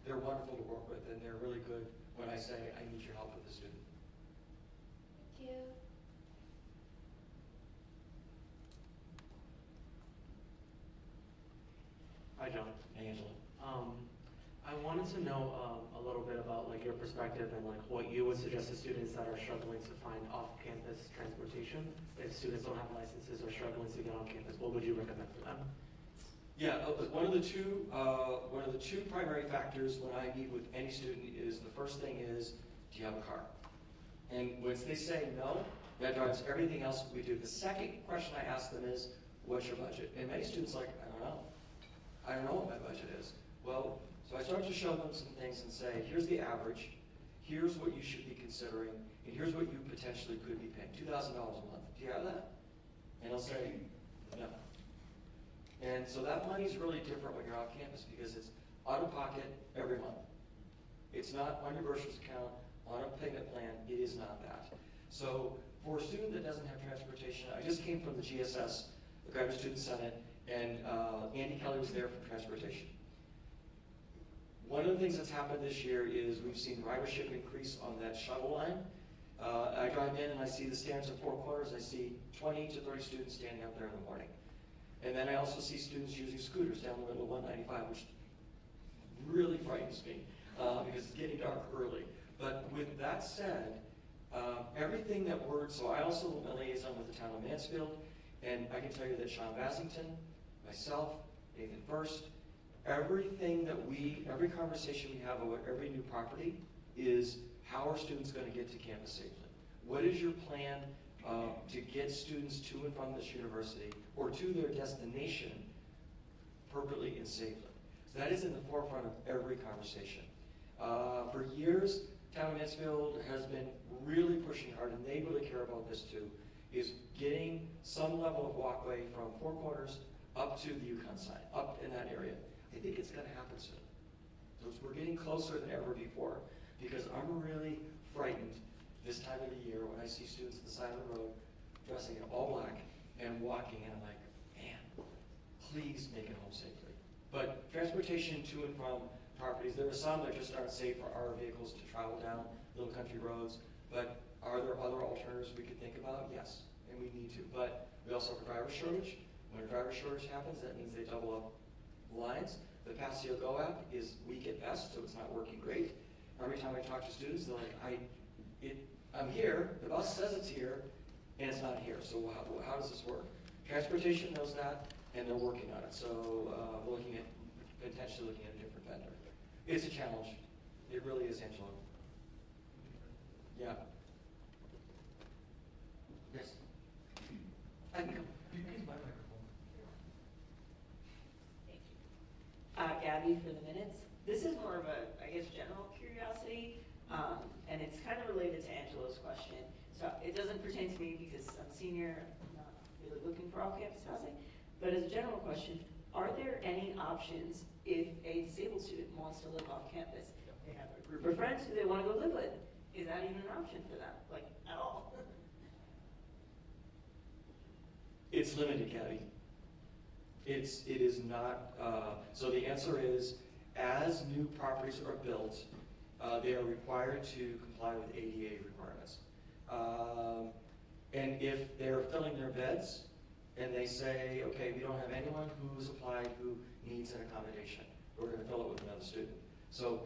they're wonderful to work with, and they're really good when I say, I need your help with the student. Thank you. Hi, John. Hey, Angela. I wanted to know a little bit about like your perspective and like what you would suggest to students that are struggling to find off-campus transportation. If students don't have licenses or struggling to get on campus, what would you recommend for them? Yeah, one of the two primary factors when I meet with any student is the first thing is, do you have a car? And once they say no, that drives everything else we do. The second question I ask them is, what's your budget? And many students are like, I don't know. I don't know what my budget is. Well, so I start to show them some things and say, here's the average, here's what you should be considering, and here's what you potentially could be paying, $2,000 a month. Do you have that? And they'll say, no. And so that money's really different when you're off campus because it's out of pocket every month. It's not on your bursar's account, on a payment plan, it is not that. So for a student that doesn't have transportation, I just came from the GSS, the Graduate Student Senate, and Andy Kelly was there for transportation. One of the things that's happened this year is we've seen ridership increase on that shuttle line. I drive in and I see the stands at Four Corners. I see 20 to 30 students standing up there in the morning. And then I also see students using scooters down the middle of 195, which really frightens me because it's getting dark early. But with that said, everything that so I also am a liaison with the town of Mansfield, and I can tell you that Sean Bassington, myself, Nathan First, every conversation we have about every new property is how are students going to get to campus safely? What is your plan to get students to and from this university or to their destination appropriately and safely? So that is in the forefront of every conversation. For years, town of Mansfield has been really pushing hard, and they really care about this too, is getting some level of walkway from Four Corners up to the UConn side, up in that area. I think it's going to happen soon. So we're getting closer than ever before because I'm really frightened this time of the year when I see students at the side of the road dressing in all black and walking, and I'm like, man, please make it home safely. But transportation to and from properties, there are some that just aren't safe for our vehicles to travel down little country roads, but are there other alternatives we could think about? Yes, and we need to. But we also have a driver shortage. When a driver shortage happens, that means they double up lines. The Passio Go app is weak at best, so it's not working great. Every time I talk to students, they're like, I'm here, the bus says it's here, and it's not here. So how does this work? Transportation knows that, and they're working on it. So we're potentially looking at a different vendor. It's a challenge. It really is, Angela. Yeah. Yes. I can come. Use my microphone. Thank you. Gabby for the minutes. This is more of a, I guess, general curiosity, and it's kind of related to Angela's question. So it doesn't pertain to me because I'm a senior, I'm not really looking for off-campus housing. But as a general question, are there any options if a disabled student wants to live off campus? They have a group of friends who they want to go live with. Is that even an option for them, like, at all? It's limited, Gabby. It is not, so the answer is, as new properties are built, they are required to comply with ADA requirements. And if they're filling their beds, and they say, okay, we don't have anyone who's applied who needs an accommodation, we're going to fill it with another student. So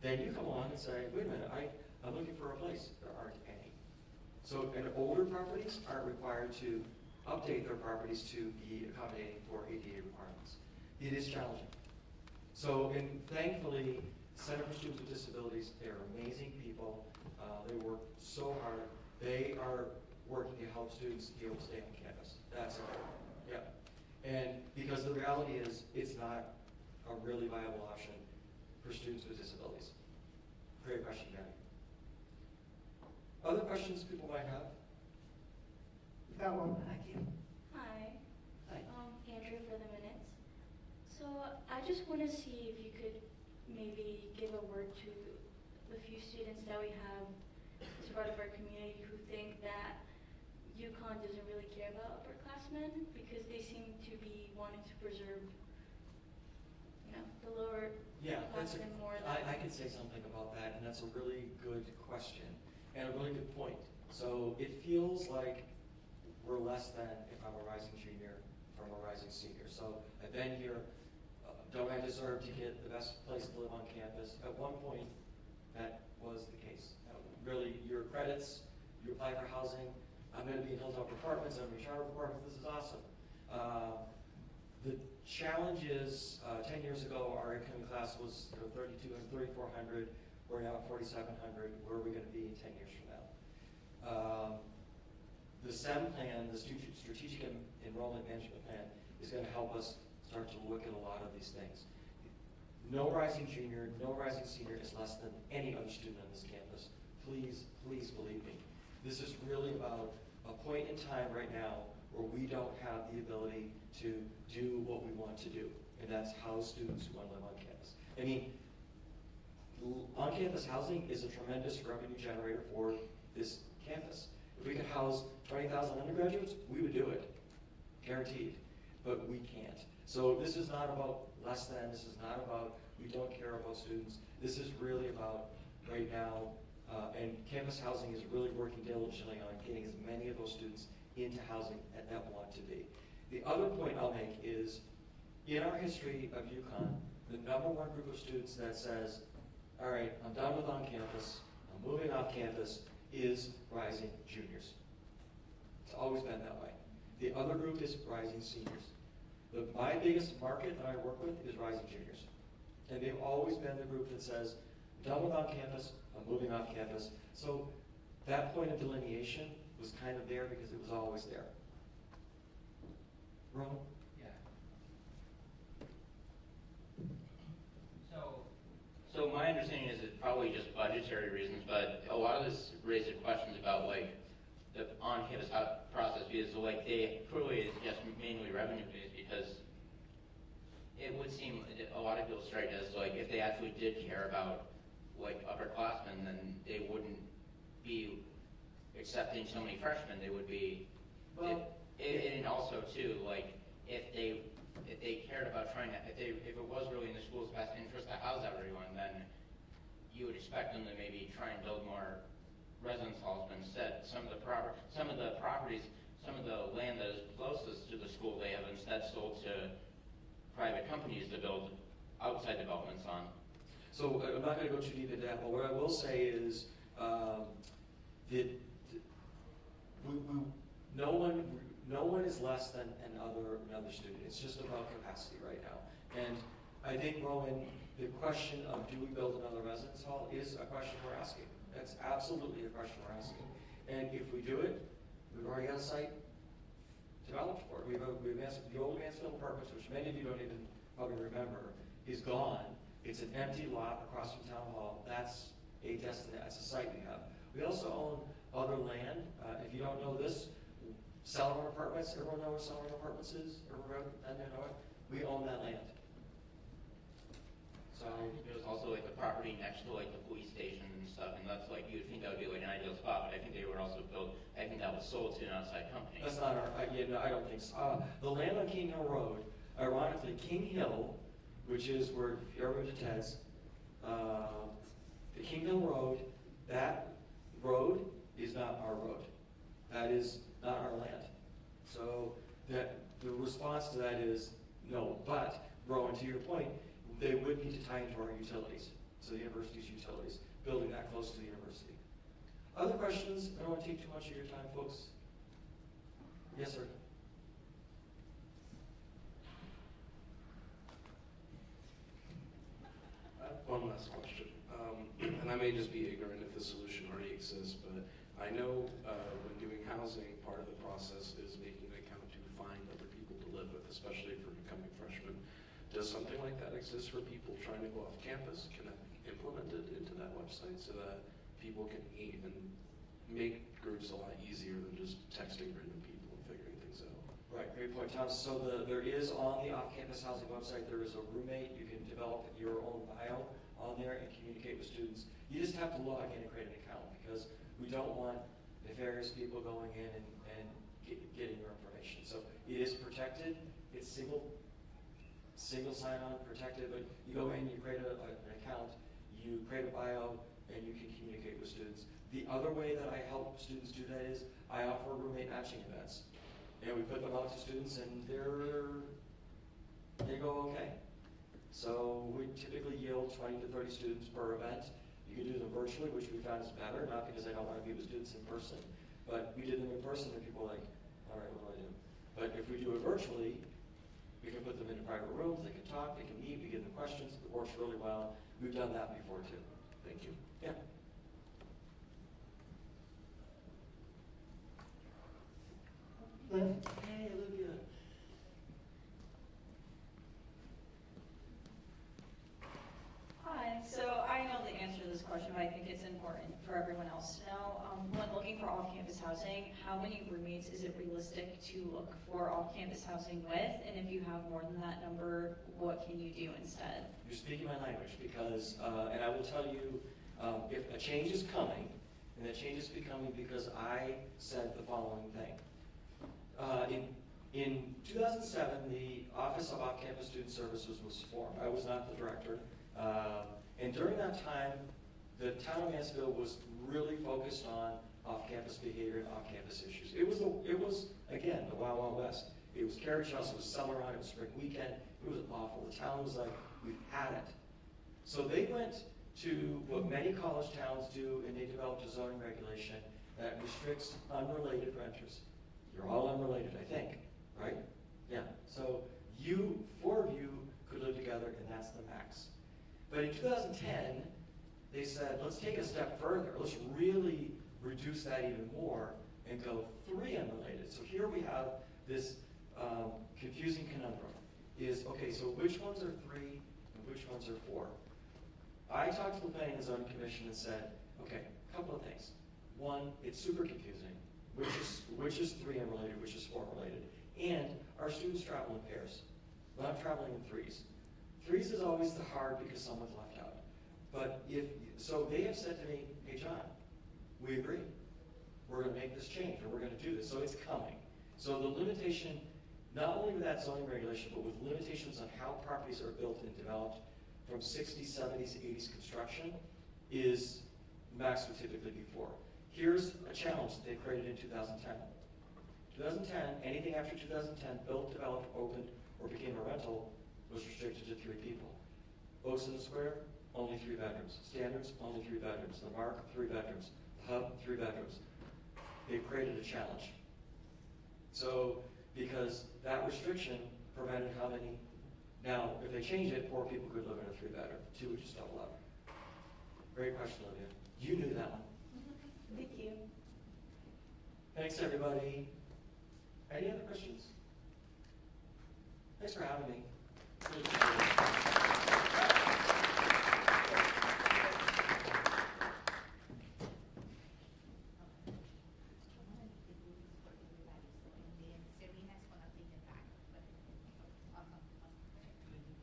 then you come along and say, wait a minute, I'm looking for a place. There aren't any. So, and older properties aren't required to update their properties to be accommodating for ADA requirements. It is challenging. So, and thankfully, Center for Students with Disabilities, they're amazing people. They work so hard. They are working to help students be able to stay on campus. That's it. Yeah. And because the reality is, it's not a really viable option for students with disabilities. Great question, Gabby. Other questions people might have? We've got one back here. Hi. Hi. Andrew for the minutes. So I just want to see if you could maybe give a word to the few students that we have as part of our community who think that UConn doesn't really care about upperclassmen because they seem to be wanting to preserve, the lower Yeah, classmen more than? I can say something about that, and that's a really good question and a really good point. So it feels like we're less than if I'm a rising junior from a rising senior. So I've been here. Don't I deserve to get the best place to live on campus? At one point, that was the case. Really, your credits, you apply for housing. I'm going to be in Hilltop Apartments. I'm going to be in Charlotte Apartments. This is awesome. The challenge is, 10 years ago, our incoming class was 32 and 3,400. We're now at 4,700. Where are we going to be 10 years from now? The SEM plan, the Strategic Enrollment Management Plan, is going to help us start to look at a lot of these things. No rising junior, no rising senior is less than any other student on this campus. Please, please believe me. This is really about a point in time right now where we don't have the ability to do what we want to do, and that's house students who want to live on campus. I mean, on-campus housing is a tremendous revenue generator for this campus. If we could house 20,000 undergraduates, we would do it, guaranteed, but we can't. So this is not about less than, this is not about we don't care about students. This is really about right now, and campus housing is really working diligently on getting as many of those students into housing that want to be. The other point I'll make is, in our history of UConn, the #1 group of students that says, all right, I'm done with on-campus, I'm moving off-campus, is rising juniors. It's always been that way. The other group is rising seniors. My biggest market that I work with is rising juniors. And they've always been the group that says, I'm done with on-campus, I'm moving off-campus. So that point of delineation was kind of there because it was always there. Roman? Yeah. So my understanding is it's probably just budgetary reasons, but a lot of this raises questions about like the on-campus process because like they clearly is just mainly revenue based because it would seem a lot of people strike as like if they actually did care about like upperclassmen, then they wouldn't be accepting so many freshmen. They would be, and also too like if they cared about trying to, if it was really in the school's best interest to house everyone, then you would expect them to maybe try and build more residence halls, but instead some of the properties, some of the land that is closest to the school, they have instead sold to private companies to build outside developments on. So I'm not going to go too deep into that, but what I will say is that no one is less than another student. It's just about capacity right now. And I think, Rowan, the question of do we build another residence hall is a question we're asking. That's absolutely a question we're asking. And if we do it, we've already got a site developed for it. The old Mansfield Apartments, which many of you don't even probably remember, is gone. It's an empty lot across from Town Hall. That's a destination. That's a site we have. We also own other land. If you don't know this, Sullivan Apartments. Everyone know what Sullivan Apartments is? Everyone know it? We own that land. So there was also like the property next to like the police station and stuff, and that's like you would think that would be like an ideal spot, but I think they were also built. I think that was sold to an outside company. That's not our. I don't think so. The land on King Hill Road, ironically, King Hill, which is where if you ever been to Ted's, the King Hill Road, that road is not our road. That is not our land. So that the response to that is no. But Rowan, to your point, they would need to tie into our utilities, so the university's utilities, building that close to the university. Other questions? I don't want to take too much of your time, folks. Yes, sir. One last question, and I may just be ignorant if the solution already exists, but I know when doing housing, part of the process is making an account to find other people to live with, especially for becoming freshmen. Does something like that exist for people trying to go off campus? Can that be implemented into that website so that people can even make groups a lot easier than just texting random people and figuring things out? Right, great point, Thomas. So there is on the off-campus housing website, there is a roommate. You can develop your own bio on there and communicate with students. You just have to log in and create an account because we don't want nefarious people going in and getting your information. So it is protected. It's single sign-on, protected, but you go in, you create an account, you create a bio, and you can communicate with students. The other way that I help students do that is I offer roommate matching events. And we put them out to students and they go okay. So we typically yield 20 to 30 students per event. You can do them virtually, which we found is better, not because I don't want to meet with students in person, but we did them in person and people were like, all right, what do I do? But if we do it virtually, we can put them in private rooms, they can talk, they can meet, we give them questions, it works really well. We've done that before too. Thank you. Yeah. Hey, Olivia. Hi, so I know the answer to this question, but I think it's important for everyone else to know. When looking for off-campus housing, how many roommates is it realistic to look for off-campus housing with? And if you have more than that number, what can you do instead? You're speaking my language because, and I will tell you, if a change is coming, and that change is becoming because I said the following thing. In 2007, the Office of Off-Campus Student Services was formed. I was not the director. And during that time, the town of Mansfield was really focused on off-campus behavior and off-campus issues. It was again, the Wild Wild West. It was carriage house, it was summer run, it was spring weekend. It was awful. The town was like, we've had it. So they went to what many college towns do, and they developed a zoning regulation that restricts unrelated renters. You're all unrelated, I think, right? Yeah. So four of you could live together, and that's the max. But in 2010, they said, let's take a step further. Let's really reduce that even more and go 3 unrelated. So here we have this confusing conundrum. Okay, so which ones are 3 and which ones are 4? I talked to the Planning and Zoning Commission and said, okay, a couple of things. One, it's super confusing. Which is 3 unrelated, which is 4 related. And our students travel in pairs. We're not traveling in 3s. 3s is always the hard because someone's left out. But so they have said to me, hey John, we agree. We're going to make this change, or we're going to do this. So it's coming. So the limitation, not only with that zoning regulation, but with limitations on how properties are built and developed from 60s, 70s, 80s construction, is max would typically be 4. Here's a challenge that they created in 2010. 2010, anything after 2010, built, developed, opened, or became a rental was restricted to 3 people. Oaks in the Square, only 3 bedrooms. Standards, only 3 bedrooms. The Mark, 3 bedrooms. The Hub, 3 bedrooms. They've created a challenge. So, because that restriction prevented how many, now, if they change it, 4 people could live in a 3-bedroom. 2 would just double up. Great question, Olivia. You knew that one. Thank you. Thanks, everybody. Any other questions? Thanks for having me.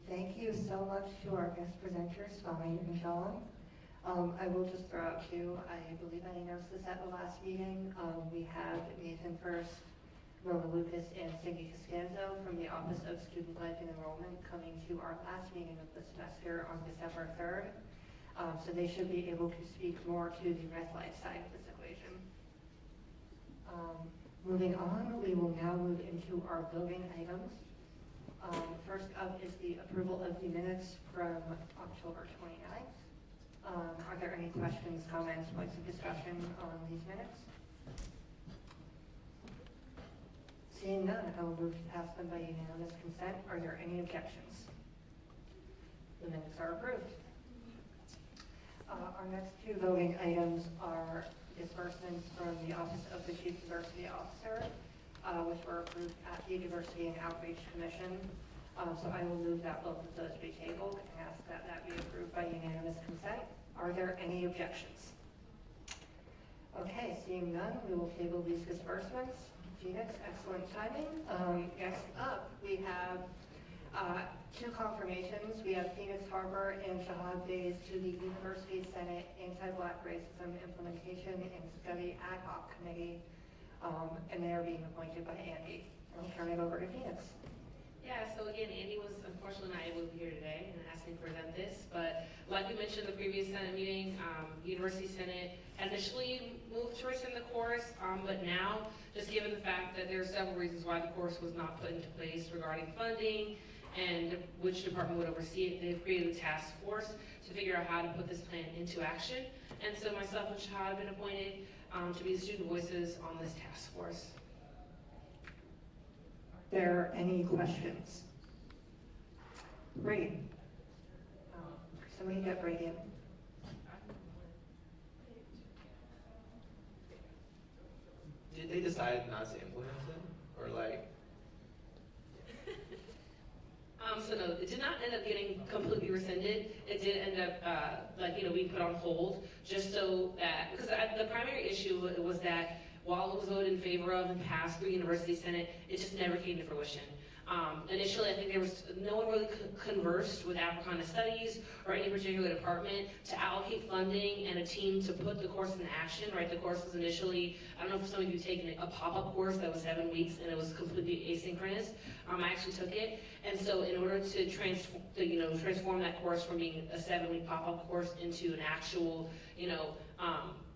Thank you so much to our guest presenters, Tommy and John. I will just throw out too, I believe I announced this at the last meeting. We have Nathan First, Rona Lucas, and Cindy Cascanzo from the Office of Student Life and Enrollment coming to our last meeting of the semester on December 3rd. So they should be able to speak more to the red life side of this equation. Moving on, we will now move into our voting items. First up is the approval of the minutes from October 29th. Are there any questions, comments, points of discussion on these minutes? Seeing none, I will move to pass them by unanimous consent. Are there any objections? The minutes are approved. Our next 2 voting items are disbursements from the Office of the Chief Diversity Officer, which were approved at the Diversity and Outreach Commission. So I will move that both of those be tabled and ask that that be approved by unanimous consent. Are there any objections? Okay, seeing none, we will table these disbursements. Phoenix, excellent timing. Next up, we have 2 confirmations. We have Phoenix Harbor and Shahad Bays to the University Senate Anti-Black Racism Implementation and Study Ad Hoc Committee, and they are being appointed by Andy. I'll turn it over to Phoenix. Yeah, so again, Andy was unfortunately not able to be here today and asked me to present this, but like we mentioned in the previous Senate meeting, University Senate had initially moved to rescind the course, but now, just given the fact that there are several reasons why the course was not put into place regarding funding and which department would oversee it, they've created a task force to figure out how to put this plan into action. And so myself and Shahad have been appointed to be the student voices on this task force. Are there any questions? Great. Somebody get right in. Did they decide not to implement it, or like? So no, it did not end up getting completely rescinded. It did end up, being put on hold, just so that, because the primary issue was that while it was voted in favor of and passed through University Senate, it just never came to fruition. Initially, I think no one really conversed with Africana Studies or any particular department to allocate funding and a team to put the course into action, right? The course was initially, I don't know if some of you have taken a pop-up course that was 7 weeks and it was completely asynchronous. I actually took it, and so in order to transform that course from being a 7-week pop-up course into an actual,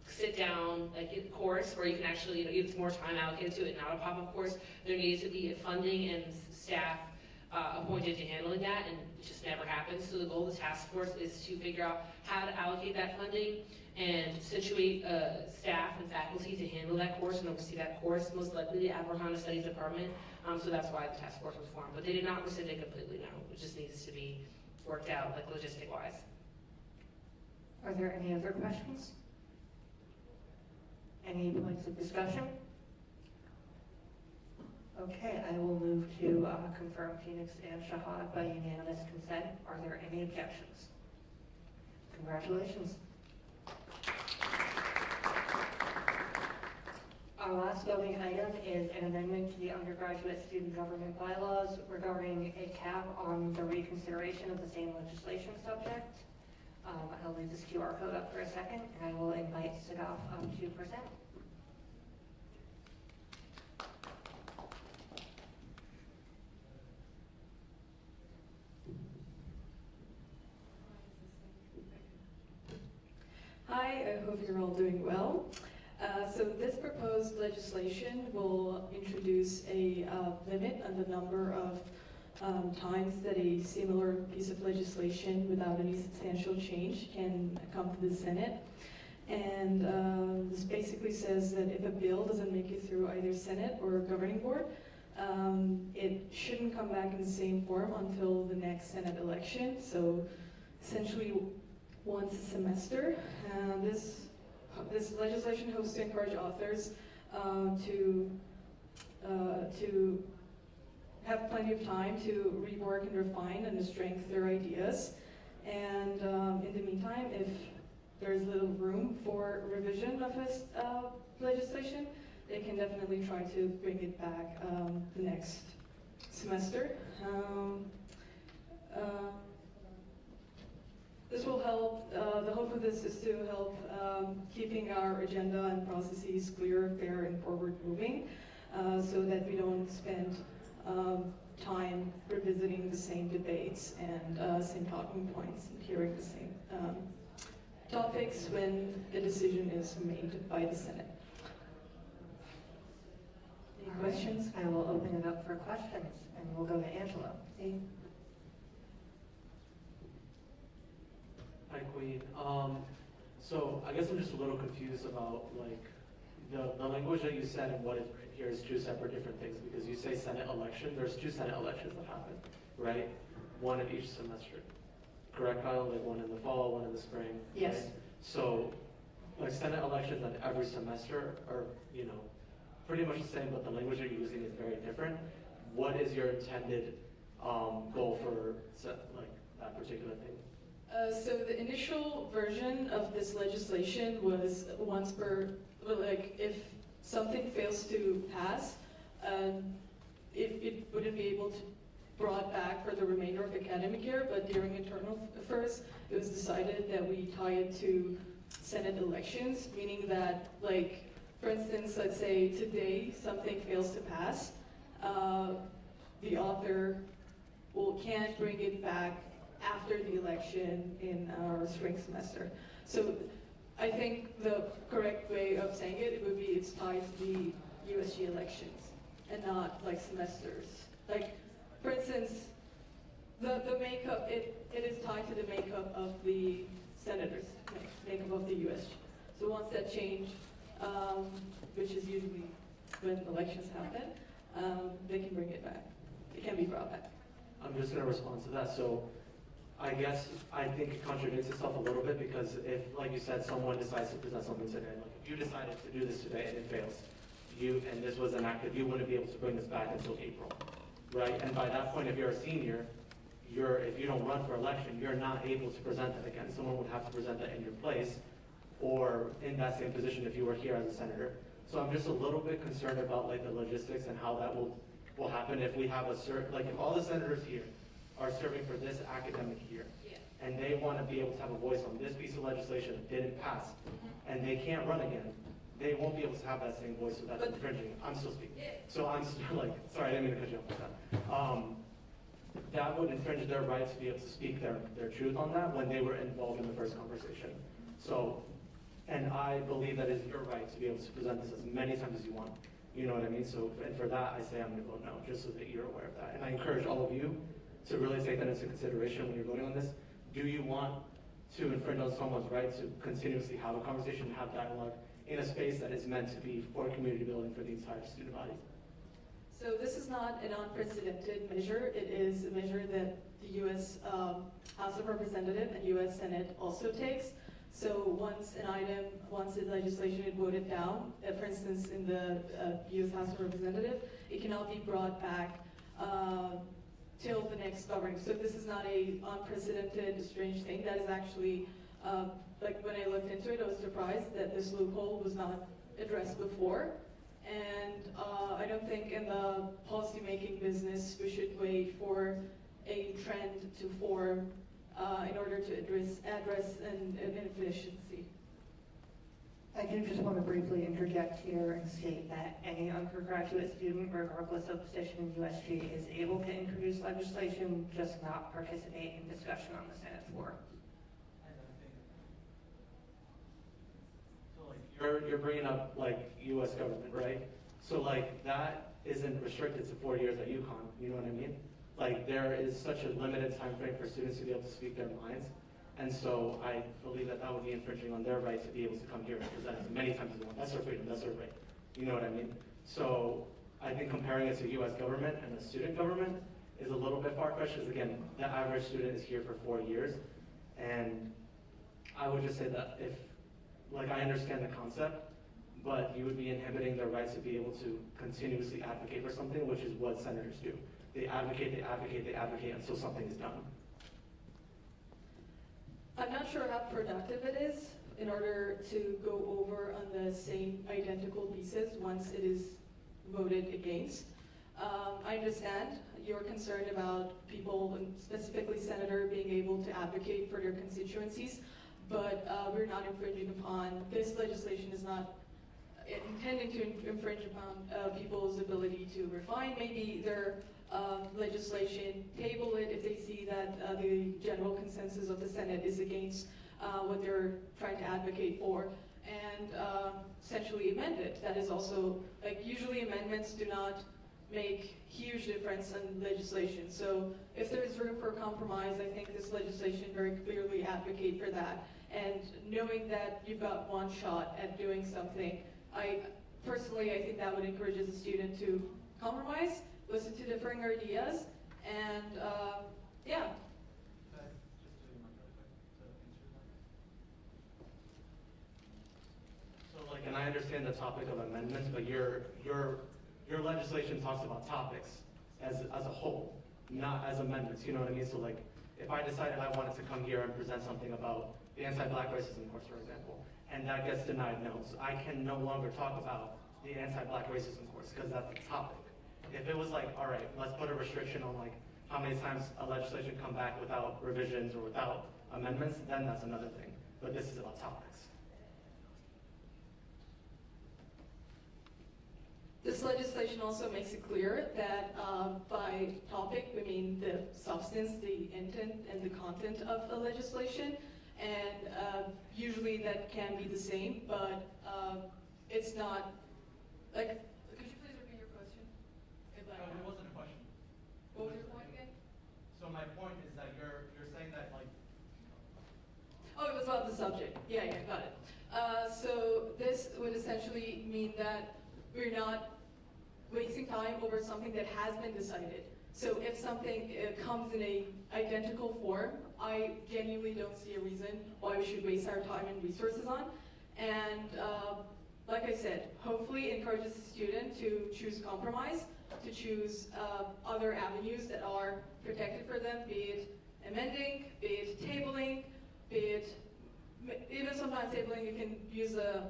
sit down course where you can actually get more time allocated to it, not a pop-up course, there needs to be funding and staff appointed to handling that, and it just never happens. So the goal of the task force is to figure out how to allocate that funding and situate staff and faculty to handle that course and oversee that course, most likely the Africana Studies Department. So that's why the task force was formed. But they did not rescind it completely, no. It just needs to be worked out, logistic-wise. Are there any other questions? Any points of discussion? Okay, I will move to confirm Phoenix and Shahad by unanimous consent. Are there any objections? Congratulations. Our last voting item is an amendment to the undergraduate student government bylaws regarding a cap on the reconsideration of the same legislation subject. I'll leave this QR code up for a second, and I will invite Sadaf to present. Hi, I hope you're all doing well. So this proposed legislation will introduce a limit on the number of times that a similar piece of legislation without any substantial change can come to the Senate. And this basically says that if a bill doesn't make it through either Senate or governing board, it shouldn't come back in the same form until the next Senate election. So essentially once a semester. This legislation hopes to encourage authors to have plenty of time to rework and refine and to strengthen their ideas. And in the meantime, if there's little room for revision of this legislation, they can definitely try to bring it back the next semester. This will help, the hope of this is to help keeping our agenda and processes clear, fair, and forward moving so that we don't spend time revisiting the same debates and same talking points and hearing the same topics when a decision is made by the Senate. Any questions? I will open it up for questions, and we'll go to Angela. See? Hi, Queen. So I guess I'm just a little confused about the language that you said and what is written here is two separate different things, because you say Senate election. There's two Senate elections that happen, right? One in each semester. Correct, Kyle? Like one in the fall, one in the spring. Yes. Right? So Senate elections on every semester are, pretty much the same, but the language you're using is very different. What is your intended goal for that particular thing? So the initial version of this legislation was once per, if something fails to pass, it wouldn't be able to brought back for the remainder of the academic year, but during internal affairs, it was decided that we tie it to Senate elections, meaning that, for instance, let's say today something fails to pass, the author can't bring it back after the election in our spring semester. So I think the correct way of saying it would be it's tied to the USG elections and not like semesters. Like, for instance, the makeup, it is tied to the makeup of the senators, makeup of the USG. So once that change, which is usually when elections happen, they can bring it back. It can be brought back. I'm just going to respond to that. So I think it contradicts itself a little bit, because if, like you said, someone decides to present something today, like if you decided to do this today and it fails, and this was enacted, you wouldn't be able to bring this back until April, right? And by that point, if you're a senior, if you don't run for election, you're not able to present that again. Someone would have to present that in your place, or in that same position if you were here as a senator. So I'm just a little bit concerned about like the logistics and how that will happen if we have like if all the senators here are serving for this academic year, and they want to be able to have a voice on this piece of legislation that didn't pass, and they can't run again, they won't be able to have that same voice, so that's infringing. I'm still speaking. So I'm still like, sorry, I didn't mean to cut you off like that. That would infringe their right to be able to speak their truth on that when they were involved in the first conversation. So, and I believe that it's your right to be able to present this as many times as you want. You know what I mean? So, and for that, I say I'm going to vote no, just so that you're aware of that. And I encourage all of you to really take that into consideration when you're voting on this. Do you want to infringe on someone's right to continuously have a conversation, have dialogue in a space that is meant to be for community building for the entire student body? So this is not an unprecedented measure. It is a measure that the U.S. House of Representatives and U.S. Senate also takes. So once the legislation is voted down, for instance, in the U.S. House of Representatives, it cannot be brought back till the next governing. So this is not a unprecedented, strange thing. That is actually, like when I looked into it, I was surprised that this loophole was not addressed before. And I don't think in the policymaking business we should wait for a trend to form in order to address an inefficiency. I do just want to briefly interject here and state that any undergraduate student, regardless of position in USG, is able to introduce legislation, just not participate in discussion on the Senate floor. You're bringing up like U.S. government, right? So like that isn't restricted to 4 years at UConn. You know what I mean? Like there is such a limited time frame for students to be able to speak their minds, and so I believe that that would be infringing on their right to be able to come here and present as many times as they want. That's their freedom. That's their right. You know what I mean? So I think comparing it to U.S. government and the student government is a little bit far-fetched, because again, the average student is here for 4 years, and I would just say that if, like, I understand the concept, but you would be inhibiting their rights to be able to continuously advocate for something, which is what senators do. They advocate, they advocate, they advocate until something is done. I'm not sure how productive it is in order to go over on the same identical pieces once it is voted against. I understand your concern about people, and specifically senator, being able to advocate for their constituencies, but we're not infringing upon, this legislation is not intending to infringe upon people's ability to refine maybe their legislation, table it if they see that the general consensus of the Senate is against what they're trying to advocate for, and essentially amend it. That is also, like, usually amendments do not make huge difference in legislation. So if there's room for compromise, I think this legislation very clearly advocate for that. And knowing that you've got one shot at doing something, I think that would encourage as a student to compromise, listen to differing ideas, and yeah. So like, and I understand the topic of amendments, but your legislation talks about topics as a whole, not as amendments. You know what I mean? So like, if I decided I wanted to come here and present something about the anti-black racism course, for example, and that gets denied notes, I can no longer talk about the anti-black racism course because that's the topic. If it was like, all right, let's put a restriction on like how many times a legislation come back without revisions or without amendments, then that's another thing. But this is about topics. This this legislation also makes it clear that by topic, we mean the substance, the intent, and the content of a legislation. And usually that can be the same, but it's not, like, could you please repeat your question? It wasn't a question. What was your point again? So my point is that you're saying that like. Oh, it was about the subject. Yeah, got it. So this would essentially mean that we're not wasting time over something that has been decided. So if something comes in a identical form, I genuinely don't see a reason why we should waste our time and resources on. And like I said, hopefully encourages the student to choose compromise, to choose other avenues that are protected for them, be it amending, be it tabling, be it even sometimes tabling. You can use the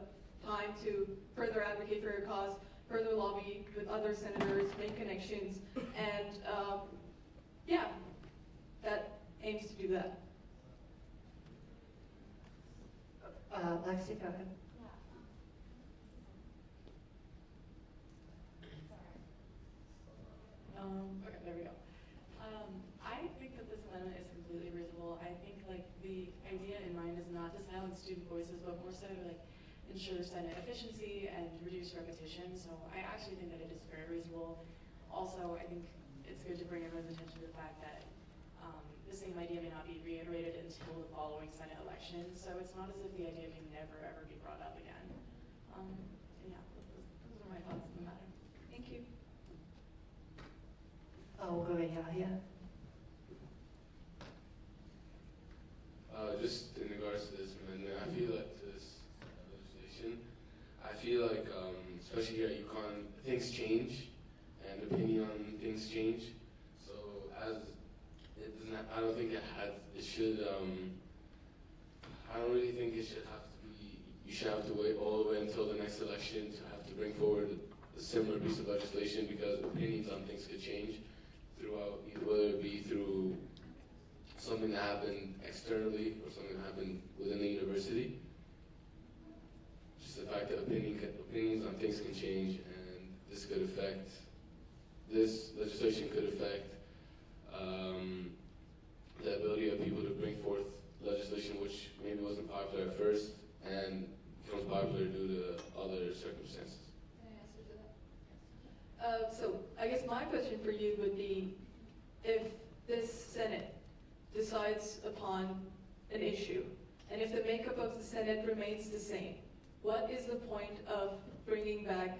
time to further advocate for your cause, further lobby with other senators, make connections, and yeah, that aims to do that. Lexi, go ahead. Okay, there we go. I think that this amendment is completely reasonable. I think like the idea in mind is not to silence student voices, but more so to like ensure Senate efficiency and reduce repetition. So I actually think that it is very reasonable. Also, I think it's good to bring everyone's attention to the fact that the same idea may not be reiterated until the following Senate election. So it's not as if the idea can never ever be brought up again. And yeah, those are my thoughts on the matter. Thank you. We'll go to Yahya. Just in regards to this amendment, I feel like this legislation, I feel like, especially here at UConn, things change and opinion on things change. So as it doesn't, I don't think it should, I don't really think it should have to be, you should have to wait all the way until the next election to have to bring forward a similar piece of legislation, because opinions on things could change throughout, whether it be through something that happened externally or something that happened within the university. Just the fact that opinions on things can change, and this legislation could affect the ability of people to bring forth legislation which maybe wasn't popular at first and becomes popular due to other circumstances. Can I answer to that? So I guess my question for you would be, if this Senate decides upon an issue, and if the makeup of the Senate remains the same, what is the point of bringing back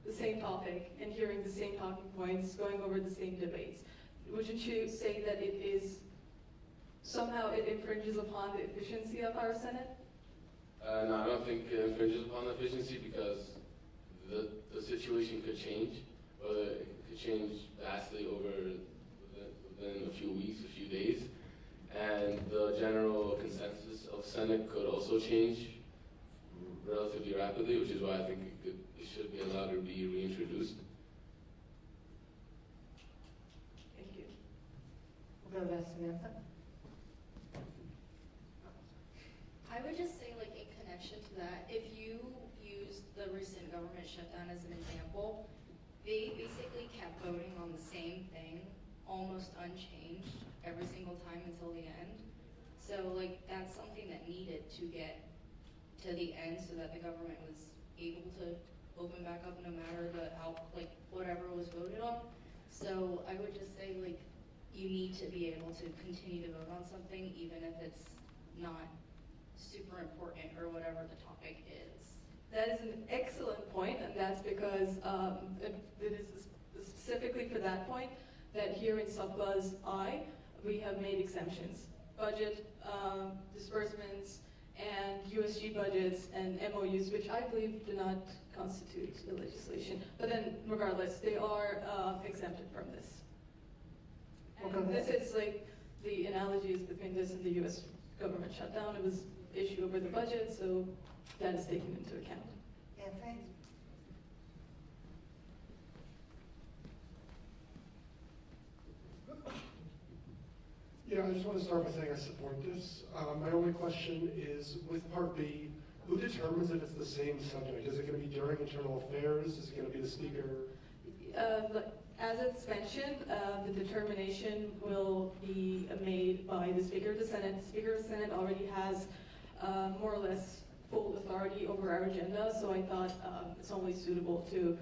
the same topic and hearing the same talking points, going over the same debates? Wouldn't you say that it is somehow it infringes upon the efficiency of our Senate? No, I don't think it infringes upon the efficiency, because the situation could change. Whether it could change vastly within a few weeks, a few days. And the general consensus of Senate could also change relatively rapidly, which is why I think it should be allowed to be reintroduced. Thank you. We'll go to Samantha. I would just say, like, in connection to that, if you use the recent government shutdown as an example, they basically kept voting on the same thing, almost unchanged, every single time until the end. So, like, that's something that needed to get to the end so that the government was able to open back up no matter whatever was voted on. So I would just say, like, you need to be able to continue to vote on something even if it's not super important or whatever the topic is. That is an excellent point, and that's because it is specifically for that point that here in Subclause I, we have made exemptions. Budget, disbursements, and USG budgets and MOUs, which I believe do not constitute the legislation. But then, regardless, they are exempted from this. And this is like, the analogy is between this and the US government shutdown. It was issued over the budget, so that is taken into account. Anthony? Yeah, I just want to start by saying I support this. My only question is, with Part B, Who determines if it's the same subject? Is it going to be during internal affairs? Is it going to be the speaker? As it's mentioned, the determination will be made by the Speaker of the Senate. The Speaker of the Senate already has more or less full authority over our agenda, so I thought it's only suitable to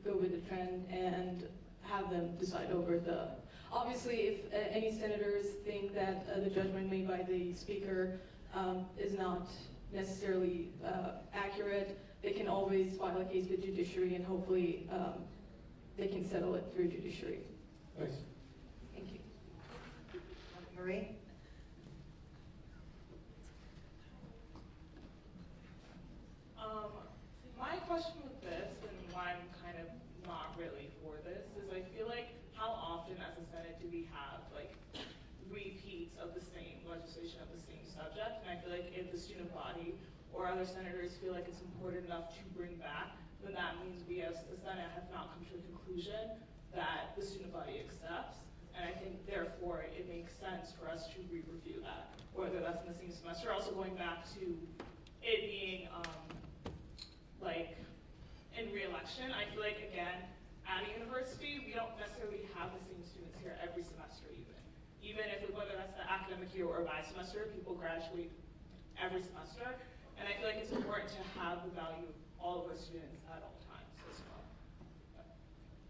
go with the trend and have them decide over the. Obviously, if any senators think that the judgment made by the Speaker is not necessarily accurate, they can always file a case with judiciary, and hopefully they can settle it through judiciary. Thanks. Thank you. Marie? My question with this, and why I'm kind of not really for this, is I feel like how often as a Senate do we have like repeats of the same legislation of the same subject? And I feel like if the student body or other senators feel like it's important enough to bring back, then that means we as the Senate have not come to a conclusion that the student body accepts. And I think therefore it makes sense for us to re-review that, whether that's in the same semester. Also going back to it being like in re-election, I feel like again, at a university, we don't necessarily have the same students here every semester even if, whether that's the academic year or by semester, people graduate every semester. And I feel like it's important to have the value of all of our students at all times as well.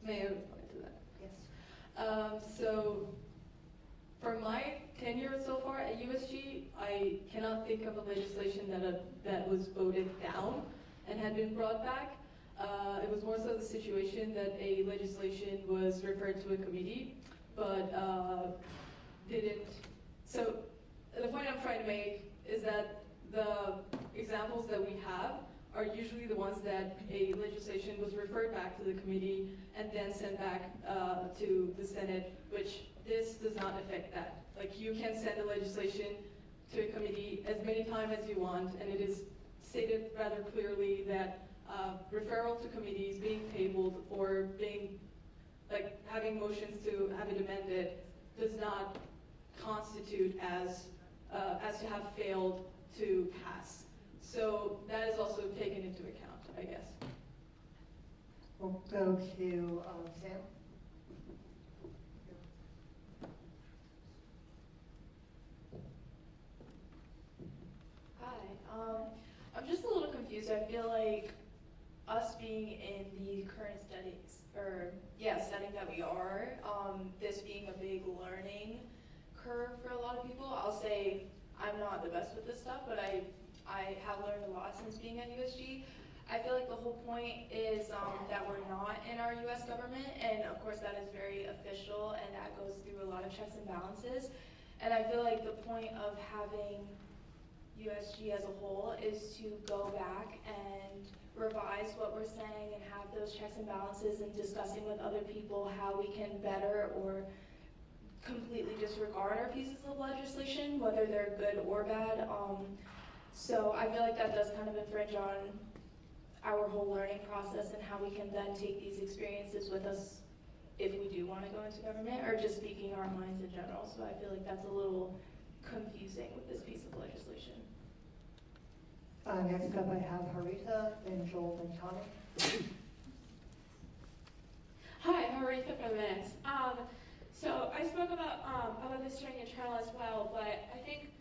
May I reply to that? Yes. So, for my tenure so far at USG, I cannot think of a legislation that was voted down and had been brought back. It was more so the situation that a legislation was referred to a committee, but didn't. So the point I'm trying to make is that the examples that we have are usually the ones that a legislation was referred back to the committee and then sent back to the Senate, which this does not affect that. Like, you can send a legislation to a committee as many times as you want, and it is stated rather clearly that referral to committees, being tabled, or being, like, having motions to have it amended does not constitute as to have failed to pass. So that is also taken into account, I guess. We'll go to Sam. Hi. I'm just a little confused. I feel like us being in the current studies, or setting that we are, this being a big learning curve for a lot of people. I'll say I'm not the best with this stuff, but I have learned a lot since being at USG. I feel like the whole point is that we're not in our US government, and of course that is very official, and that goes through a lot of checks and balances. And I feel like the point of having USG as a whole is to go back and revise what we're saying and have those checks and balances, and discussing with other people how we can better or completely disregard our pieces of legislation, whether they're good or bad. So I feel like that does kind of infringe on our whole learning process and how we can then take these experiences with us if we do want to go into government, or just speaking our minds in general. So I feel like that's a little confusing with this piece of legislation. Next up I have Harita, then Joel, then Tommy. Hi, I'm Aretha for the minutes. So I spoke about this during internal as well, but I think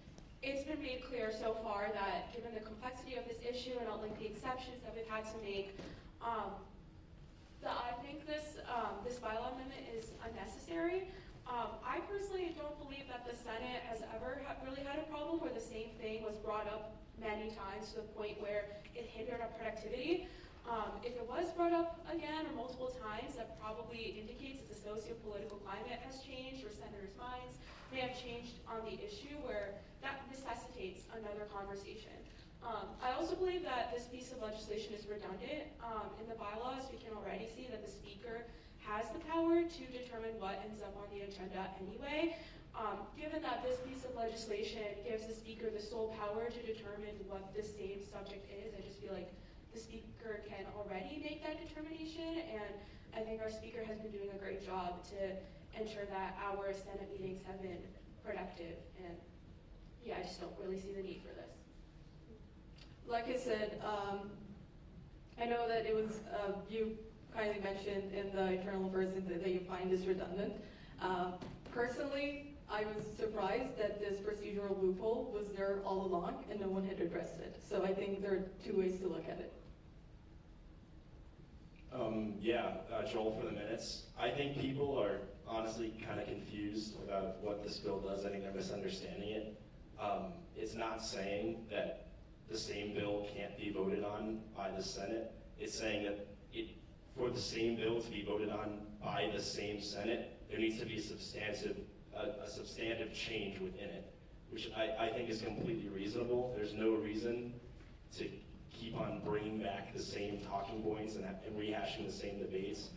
it's been made clear so far that given the complexity of this issue and all like the exceptions that we've had to make, that I think this bylaw amendment is unnecessary. I personally don't believe that the Senate has ever really had a problem where the same thing was brought up many times to the point where it hindered our productivity. If it was brought up again or multiple times, that probably indicates that the socio-political climate has changed, or senators' minds may have changed on the issue, where that necessitates another conversation. I also believe that this piece of legislation is redundant. In the bylaws, we can already see that the speaker has the power to determine what ends up on the agenda anyway. Given that this piece of legislation gives the speaker the sole power to determine what the same subject is, I just feel like the speaker can already make that determination, and I think our speaker has been doing a great job to ensure that our Senate meetings have been productive, and I just don't really see the need for this. like I said, I know that it was, you kindly mentioned in the internal version that you find this redundant. Personally, I was surprised that this procedural loophole was there all along and no one had addressed it. So I think there are two ways to look at it. Joel for the minutes. I think people are honestly kind of confused about what this bill does. I think they're misunderstanding it. It's not saying that the same bill can't be voted on by the Senate. It's saying that for the same bill to be voted on by the same Senate, there needs to be a substantive change within it, which I think is completely reasonable. There's no reason to keep on bringing back the same talking points and rehashing the same debates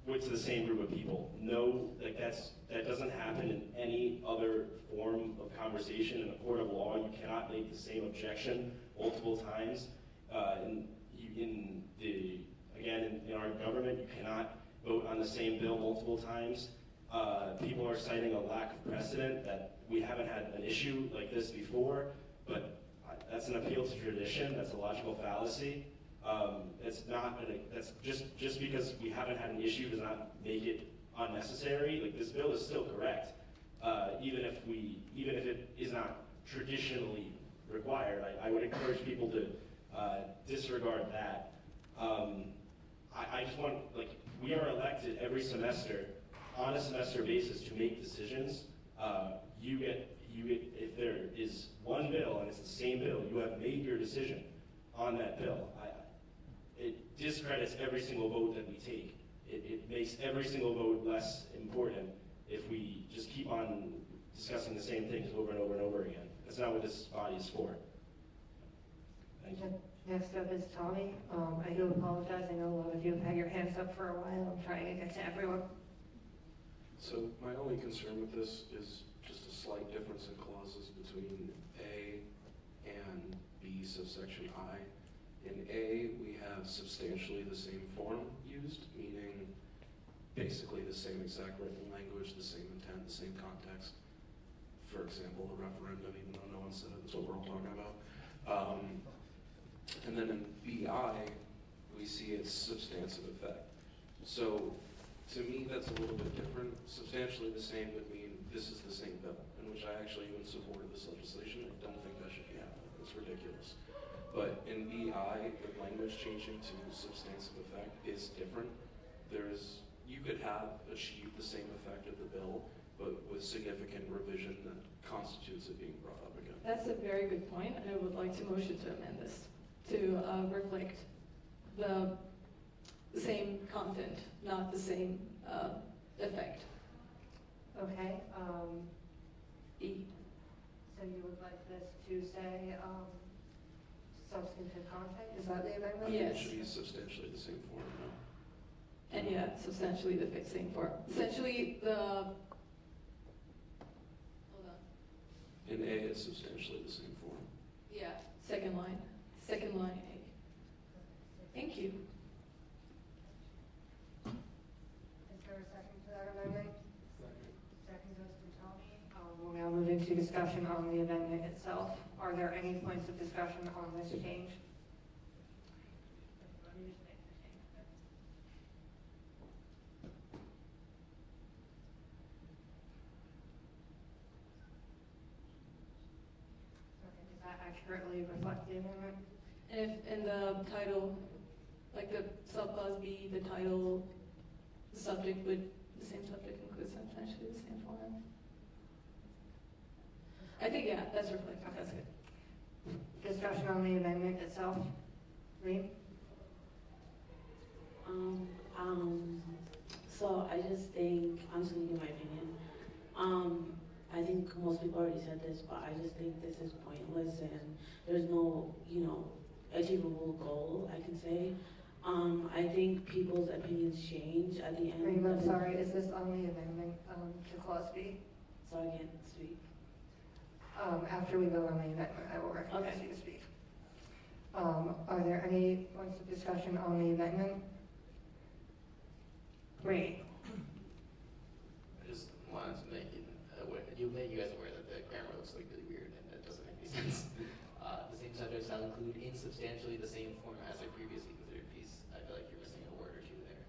to the same group of people. No, that doesn't happen in any other form of conversation. In a court of law, you cannot make the same objection multiple times. In our government, you cannot vote on the same bill multiple times. People are citing a lack of precedent that we haven't had an issue like this before, but that's an appeal to tradition. That's a logical fallacy. That's just because we haven't had an issue does not make it unnecessary. Like, this bill is still correct, even if it is not traditionally required. I would encourage people to disregard that. I just want, we are elected every semester on a semester basis to make decisions. If there is one bill and it's the same bill, you have made your decision on that bill. It discredits every single vote that we take. It makes every single vote less important if we just keep on discussing the same things over and over and over again. That's not what this body is for. Thank you. Next up is Tommy. I do apologize. I know a lot of you have had your hands up for a while. I'm trying to get to everyone. So my only concern with this is just a slight difference in clauses between A and B subsection I. In A, we have substantially the same form used, meaning basically the same exact written language, the same intent, the same context. For example, a referendum, even though no one said it, that's what we're all talking about. And then in BI, we see its substantive effect. So to me, that's a little bit different. Substantially the same would mean this is the same bill, in which I actually even supported this legislation. I don't think that should be happening. It's ridiculous. But in BI, the language changing to substantive effect is different. You could have achieved the same effect of the bill, but with significant revision that constitutes it being brought up again. That's a very good point, and I would like to motion to amend this to reflect the same content, not the same effect. Okay. E. So you would like this to say substantive content? Is that the amendment? Yes. It should be substantially the same form, no? And yeah, substantially the same form. Essentially, hold on. In A, it's substantially the same form. Yeah, second line A. Thank you. Is there a second to that amendment? Second goes to Tommy. We'll now move into discussion on the amendment itself. Are there any points of discussion on this change? Let me just make the change. Okay, does that accurately reflect the amendment? And if in the title, like the subclause B, the title, the subject would, the same subject includes substantially the same form. I think, yeah, that's reflected. That's good. Discussion on the amendment itself. Reem? So I just think, I'm just gonna give my opinion. I think most people already said this, but I just think this is pointless and there's no, achievable goal, I can say. I think people's opinions change at the end. Reem, I'm sorry, is this on the amendment to clause B? So I can't speak. After we vote on the amendment, I will recognize you to speak. Are there any points of discussion on the amendment? Great. I just wanted to make you guys aware that the grammar looks like really weird and it doesn't make any sense. The same subject shall include in substantially the same format as a previously considered piece. I feel like you're missing a word or two there.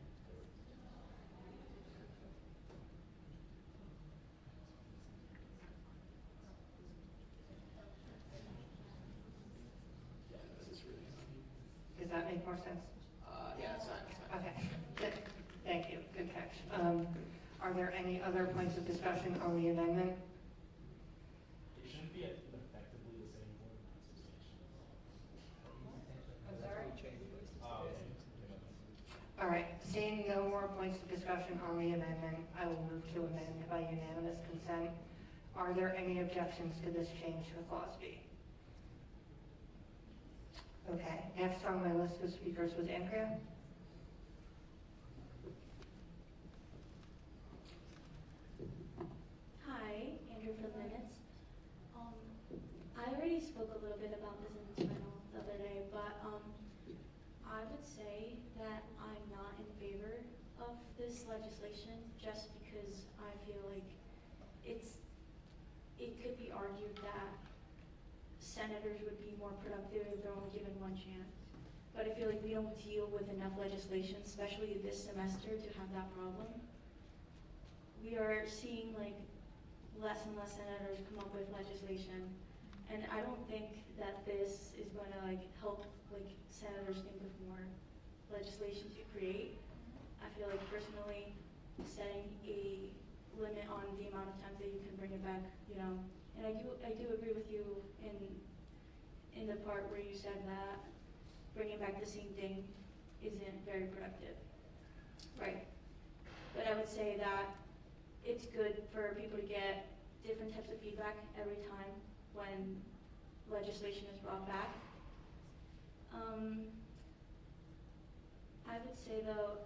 Yeah, this is really funny. Does that make more sense? Yeah, it's fine, it's fine. Okay, good. Thank you, good catch. Are there any other points of discussion on the amendment? It should be effectively the same word, not substantial. I'm sorry? All right, seeing no more points of discussion on the amendment, I will move to amend by unanimous consent. Are there any objections to this change to Clause B? Okay, next on my list of speakers was Andrea. Hi, Andrew for the minutes. I already spoke a little bit about this in this panel the other day, but I would say that I'm not in favor of this legislation just because I feel like it could be argued that senators would be more productive if they're only given one chance. But I feel like we don't deal with enough legislation, especially this semester, to have that problem. We are seeing like less and less senators come up with legislation, and I don't think that this is going to like help like senators think of more legislation to create. I feel like personally setting a limit on the amount of times that you can bring it back, you know, and I do agree with you in the part where you said that bringing back the same thing isn't very productive. Right. But I would say that it's good for people to get different types of feedback every time when legislation is brought back. I would say though,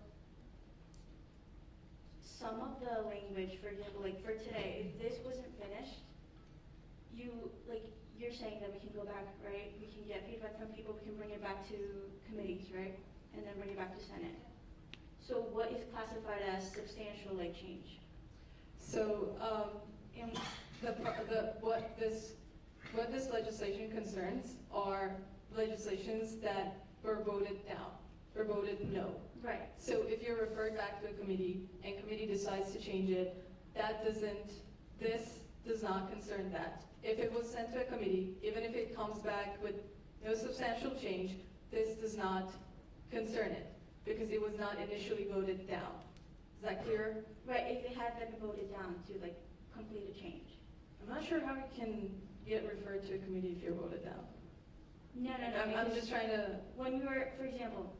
some of the language, for example, like for today, if this wasn't finished, you're saying that we can go back, right? We can get feedback from people, we can bring it back to committees, right? And then bring it back to Senate. So what is classified as substantial like change? So, what this legislation concerns are legislations that were voted down, or voted no. Right. So if you're referred back to a committee and committee decides to change it, this does not concern that. If it was sent to a committee, even if it comes back with no substantial change, this does not concern it because it was not initially voted down. Is that clear? Right, if it had been voted down to like complete a change. I'm not sure how you can get referred to a committee if you're voted down. No. I'm just trying to. When you were, for example,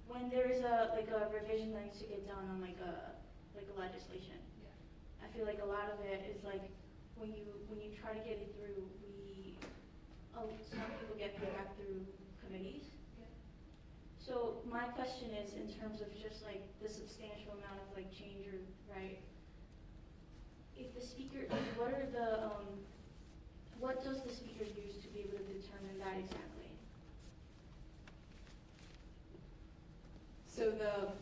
when there's a revision that needs to get done on like a legislation, I feel like a lot of it is like when you try to get it through, some people get feedback through committees. So my question is, in terms of just like the substantial amount of like change, or right? If the speaker, what does the speaker use to be able to determine that exactly? So the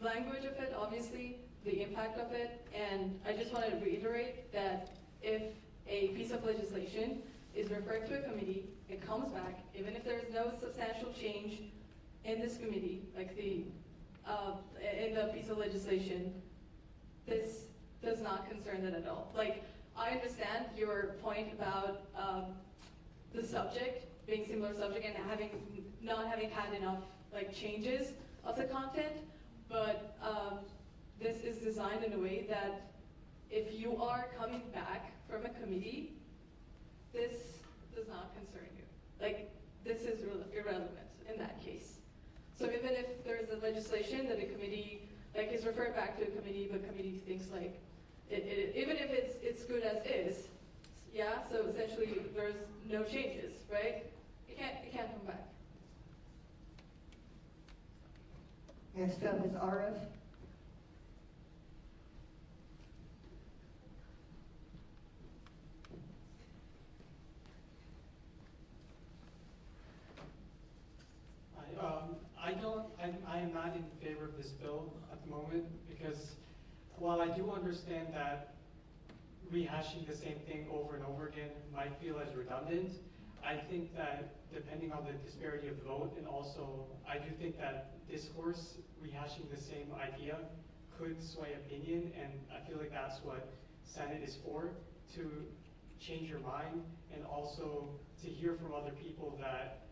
language of it, obviously, the impact of it, and I just want to reiterate that if a piece of legislation is referred to a committee, it comes back, even if there is no substantial change in this committee, like in the piece of legislation, this does not concern it at all. Like, I understand your point about the subject being similar subject and not having had enough like changes of the content, but this is designed in a way that if you are coming back from a committee, this does not concern you. Like, this is irrelevant in that case. So even if there's a legislation that a committee like is referred back to a committee, but committee thinks like even if it's good as is, yeah. So essentially, there's no changes, right? It can't come back. Next up is Arif. I am not in favor of this bill at the moment because while I do understand that rehashing the same thing over and over again might feel as redundant, I think that depending on the disparity of the vote, and also I do think that discourse, rehashing the same idea, could sway opinion, and I feel like that's what Senate is for, to change your mind, and also to hear from other people that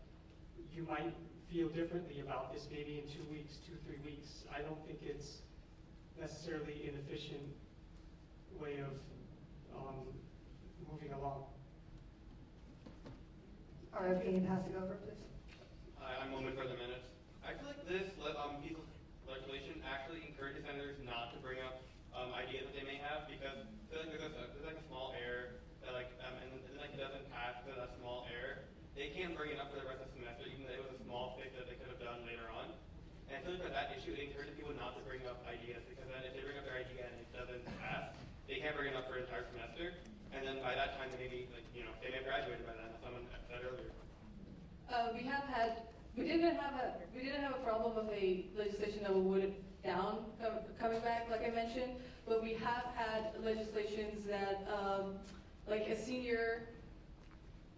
you might feel differently about this maybe in 2 weeks, 3 weeks. I don't think it's necessarily an efficient way of moving along. All right, can you pass it over, please? Hi, I'm Wilman for the minutes. I feel like this piece of legislation actually encourages senators not to bring up ideas that they may have, because I feel like there's like a small error that and then it doesn't pass because of that small error. They can't bring it up for the rest of the semester, even though it was a small fix that they could have done later on. And I feel like for that issue, it encourages people not to bring up ideas, because then if they bring up their idea and it doesn't pass, they can't bring it up for an entire semester. And then by that time, they may be, they may have graduated by then, as someone said earlier. We didn't have a problem with a legislation that would wood it down coming back, like I mentioned, but we have had legislations that, like a senior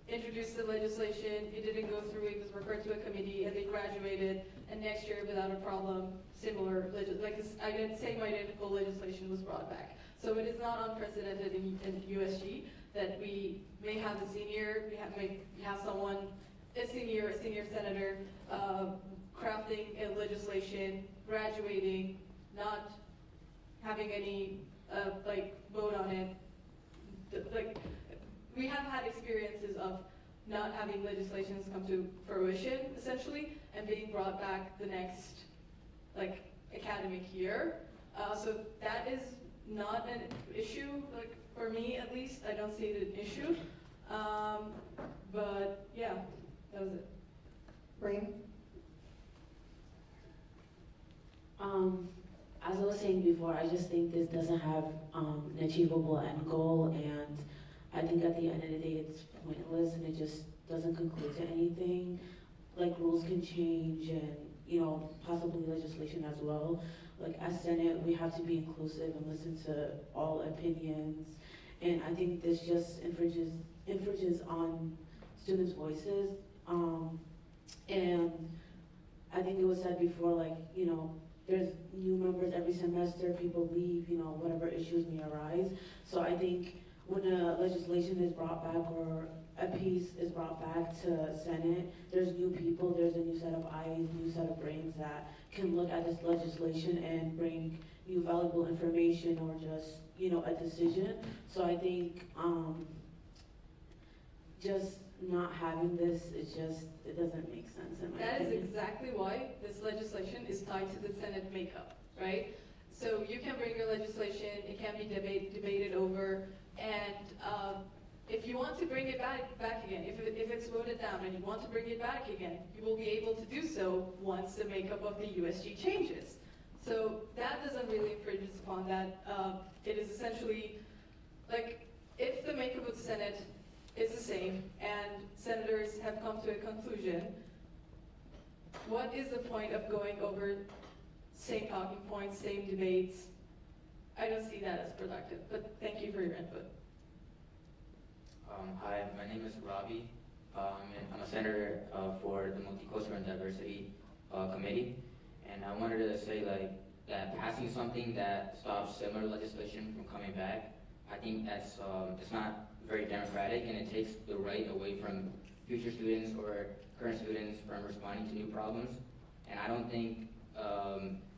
introduced the legislation, it didn't go through, it was referred to a committee, and they graduated, and next year, without a problem, similar, same identical legislation was brought back. So it is not unprecedented in USG that we may have a senior, may have someone, a senior senator, crafting a legislation, graduating, not having any, vote on it. We have had experiences of not having legislations come to fruition, essentially, and being brought back the next, academic year. So that is not an issue, for me at least, I don't see it an issue. But yeah, that was it. Rain? As I was saying before, I just think this doesn't have an achievable end goal, and I think at the end of the day it's pointless and it just doesn't conclude to anything. Like, rules can change, and possibly legislation as well. Like, as Senate, we have to be inclusive and listen to all opinions, and I think this just infringes on students' voices. And I think it was said before, there's new members every semester, people leave, whatever issues may arise. So I think when a legislation is brought back or a piece is brought back to Senate, there's new people, there's a new set of eyes, new set of brains that can look at this legislation and bring new valuable information or just, a decision. So I think just not having this, it doesn't make sense in my That is opinion. exactly why this legislation is tied to the Senate makeup, right? So you can bring your legislation, it can be debated over, and if you want to bring it back again, if it's voted down and you want to bring it back again, you will be able to do so once the makeup of the USG changes. So that doesn't really infringe upon that. It is essentially, if the makeup of the Senate is the same and senators have come to a conclusion, what is the point of going over same talking points, same debates? I don't see that as productive, but thank you for your input. Hi, my name is Ravi. I'm a senator for the Multicultural and Diversity Committee, and I wanted to say that passing something that stops similar legislation from coming back, I think that's it's not very democratic, and it takes the right away from future students or current students from responding to new problems. And I don't think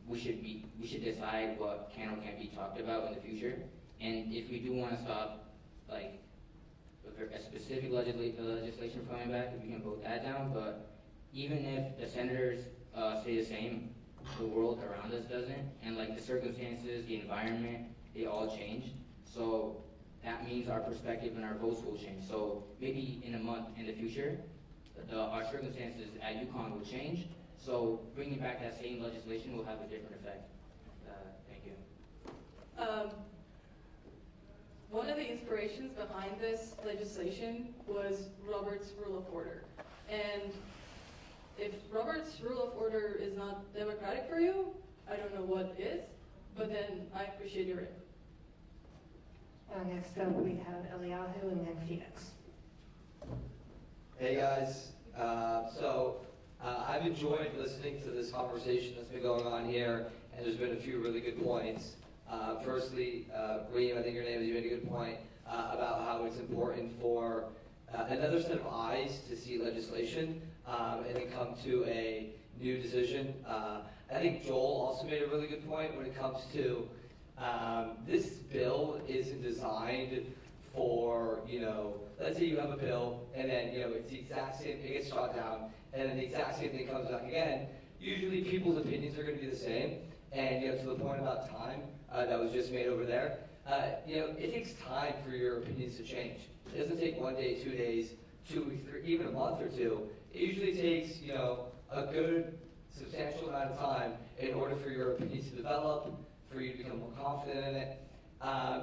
we should decide what can or can't be talked about in the future. And if we do want to stop a specific legislation from coming back, we can vote that down. But even if the senators say the same, the world around us doesn't, and the circumstances, the environment, they all change. So that means our perspective and our votes will change. So maybe in a month in the future, our circumstances at UConn will change. So bringing back that same legislation will have a different effect. Thank you. One of the inspirations behind this legislation was Robert's Rule of Order. And if Robert's Rule of Order is not democratic for you, I don't know what is, but then I appreciate your input. Next up, we have Eliyahu and then Phoenix. Hey guys, I've enjoyed listening to this conversation that's been going on here, and there's been a few really good points. Firstly, Reem, I think your name is, you made a good point about how it's important for another set of eyes to see legislation and then come to a new decision. I think Joel also made a really good point when it comes to this bill isn't designed for, let's say you have a bill and then, it's the exact same, it gets shot down, and then the exact same thing comes back again. Usually people's opinions are going to be the same, and, to the point about time that was just made over there, it takes time for your opinions to change. It doesn't take 1 day, 2 days, 2 weeks, or even a month or two. It usually takes, a good, substantial amount of time in order for your opinions to develop, for you to become more confident in it.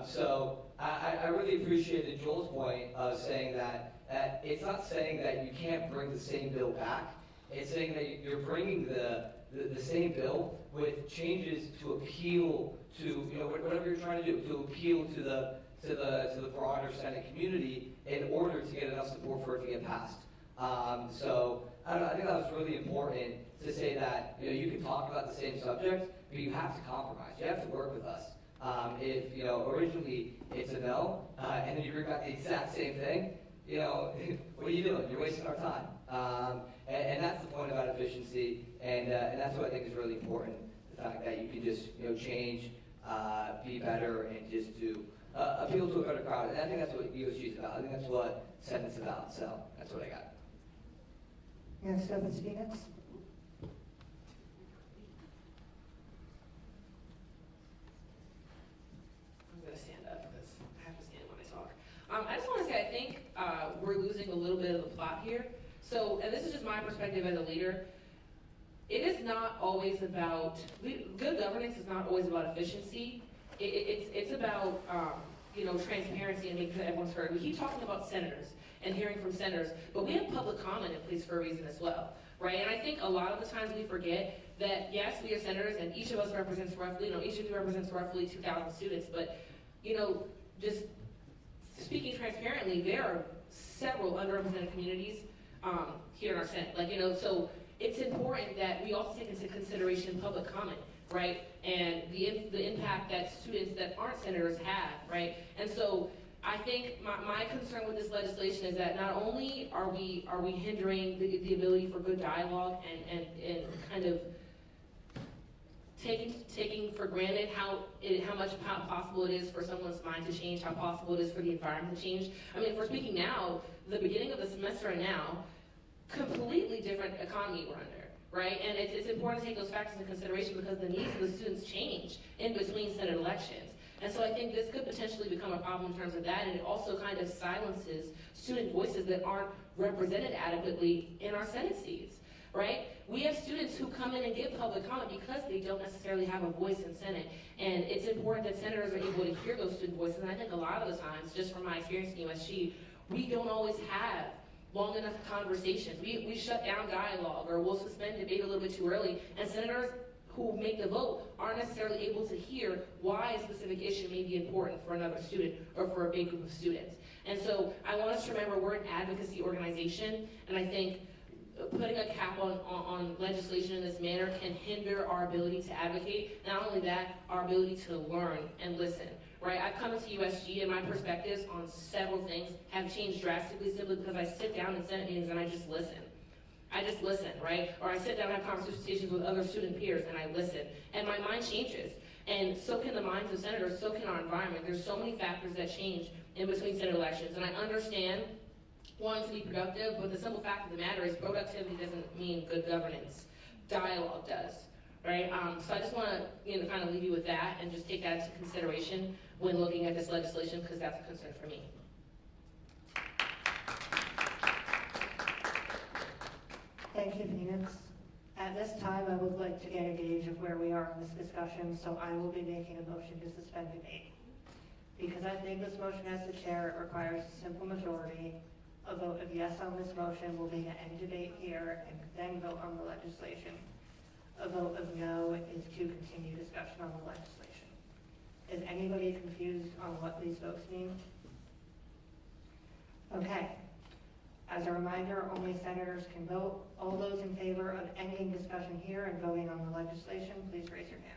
So I really appreciated Joel's point of saying that it's not saying that you can't bring the same bill back. It's saying that you're bringing the same bill with changes to appeal to, whatever you're trying to do, to appeal to the broader Senate community in order to get enough support for it to get passed. So I think that was really important to say that, you can talk about the same subject, but you have to compromise. You have to work with us. If, originally it's a no, and then you bring back the exact same thing, what are you doing? You're wasting our time. And that's the point about efficiency, and that's what I think is really important, the fact that you can just, change, be better, and just to appeal to a better crowd. And I think that's what USG is about. I think that's what Senate's about. So that's what I got. Next up is Phoenix. I'm going to stand up because I have to stand when I talk. I just want to say I think we're losing a little bit of the plot here. So, and this is just my perspective as a leader, it is not always about, good governance is not always about efficiency. It's about, transparency and making sure everyone's heard. We keep talking about senators and hearing from senators, but we have public comment in place for a reason as well, right? And I think a lot of the times we forget that, yes, we are senators and each of us represents roughly, each of you represents roughly 2,000 students, but, just speaking transparently, there are several underrepresented communities here in our Senate. So it's important that we also take into consideration public comment, right? And the impact that students that aren't senators have, right? And so I think my concern with this legislation is that not only are we hindering the ability for good dialogue and kind of taking for granted how possible it is for someone's mind to change, how possible it is for the environment to change. I mean, if we're speaking now, the beginning of the semester and now, completely different economy we're under, right? And it's important to take those factors into consideration because the needs of the students change in between Senate elections. And so I think this could potentially become a problem in terms of that, and it also kind of silences student voices that aren't represented adequately in our Senate seats, right? We have students who come in and give public comment because they don't necessarily have a voice in Senate, and it's important that senators are able to hear those student voices, and I think a lot of the times, just from my experience in USG, we don't always have long enough conversations. We shut down dialogue, or we'll suspend debate a little bit too early, and senators who make the vote aren't necessarily able to hear why a specific issue may be important for another student or for a big group of students. And so I want us to remember we're an advocacy organization, and I think putting a cap on legislation in this manner can hinder our ability to advocate. Not only that, our ability to learn and listen. Right, I've come into USG and my perspectives on several things have changed drastically simply because I sit down in Senate meetings and I just listen. I just listen, right? Or I sit down and have conversations with other student peers and I listen. And my mind changes. And so can the minds of senators, so can our environment. There's so many factors that change in between Senate elections. And I understand wanting to be productive, but the simple fact of the matter is productivity doesn't mean good governance. Dialogue does. Right? So I just want to kind of leave you with that and just take that into consideration when looking at this legislation, because that's a concern for me. Thank you, Phoenix. At this time, I would like to get a gauge of where we are in this discussion, so I will be making a motion to suspend debate. Because I think this motion as the chair requires a simple majority. A vote of yes on this motion will be to end debate here and then vote on the legislation. A vote of no is to continue discussion on the legislation. Is anybody confused on what these votes mean? Okay. As a reminder, only senators can vote. All those in favor of ending discussion here and voting on the legislation, please raise your hands.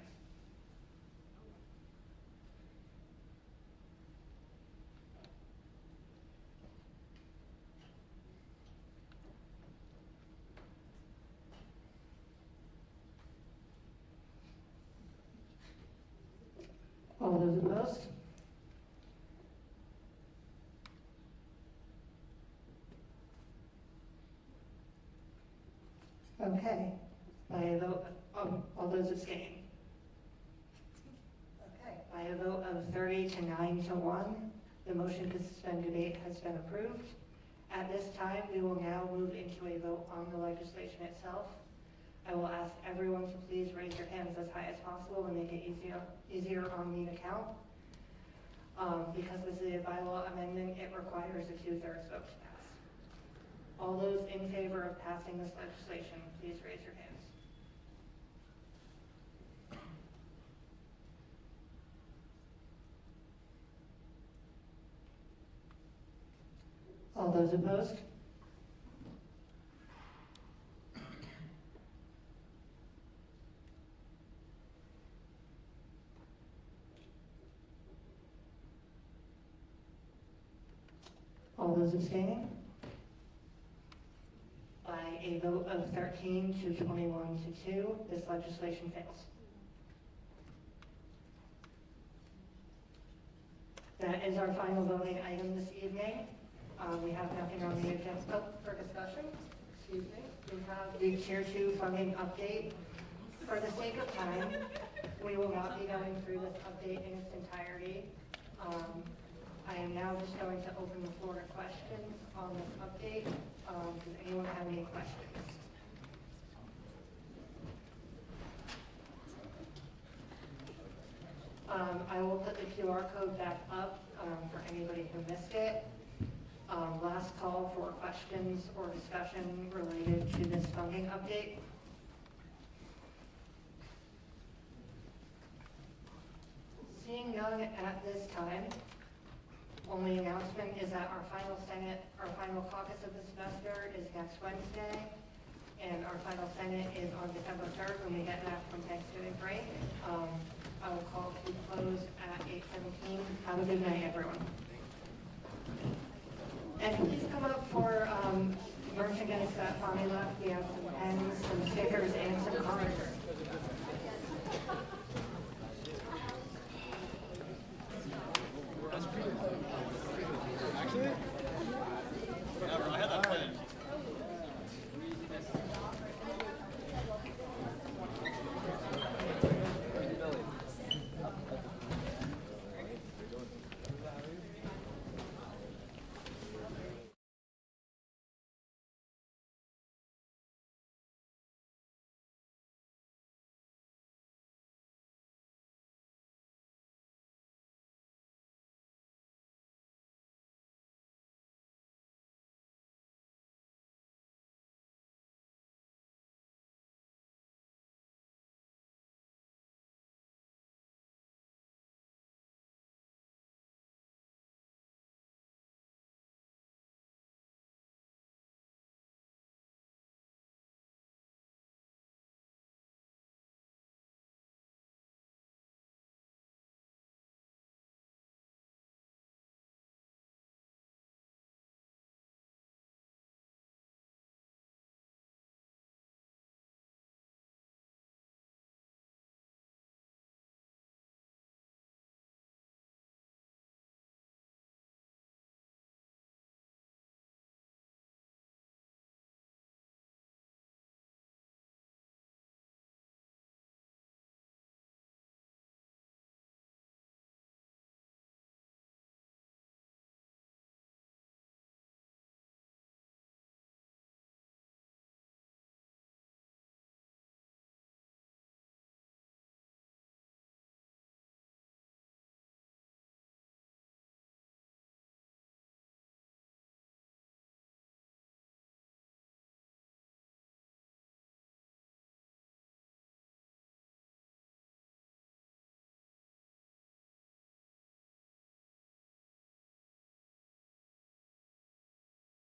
All those opposed? Okay, by a vote, all those abstaining. Okay, by a vote of 30 to 9 to 1, the motion to suspend debate has been approved. At this time, we will now move into a vote on the legislation itself. I will ask everyone to please raise your hands as high as possible and make it easier on me to count. Because this is a bylaw amendment, it requires a 2/3 vote to pass. All those in favor of passing this legislation, please raise your hands. All those opposed? All those abstaining? By a vote of 13 to 21 to 2, this legislation fails. That is our final voting item this evening. We have nothing on the agenda for discussion. Excuse me. We have the Tier 2 funding update. For the sake of time, we will not be going through this update in its entirety. I am now just going to open the floor to questions on this update. Does anyone have any questions? I will put the QR code back up for anybody who missed it. Last call for questions or discussion related to this funding update. Seeing none at this time, only announcement is that our final caucus of the semester is next Wednesday, and our final Senate is on December 3rd when we get back from Thanksgiving break. I will call to close at 8:17. Have a good night, everyone. And please come up for merchandise that Bonnie left. We have some pens, some stickers, and some cards.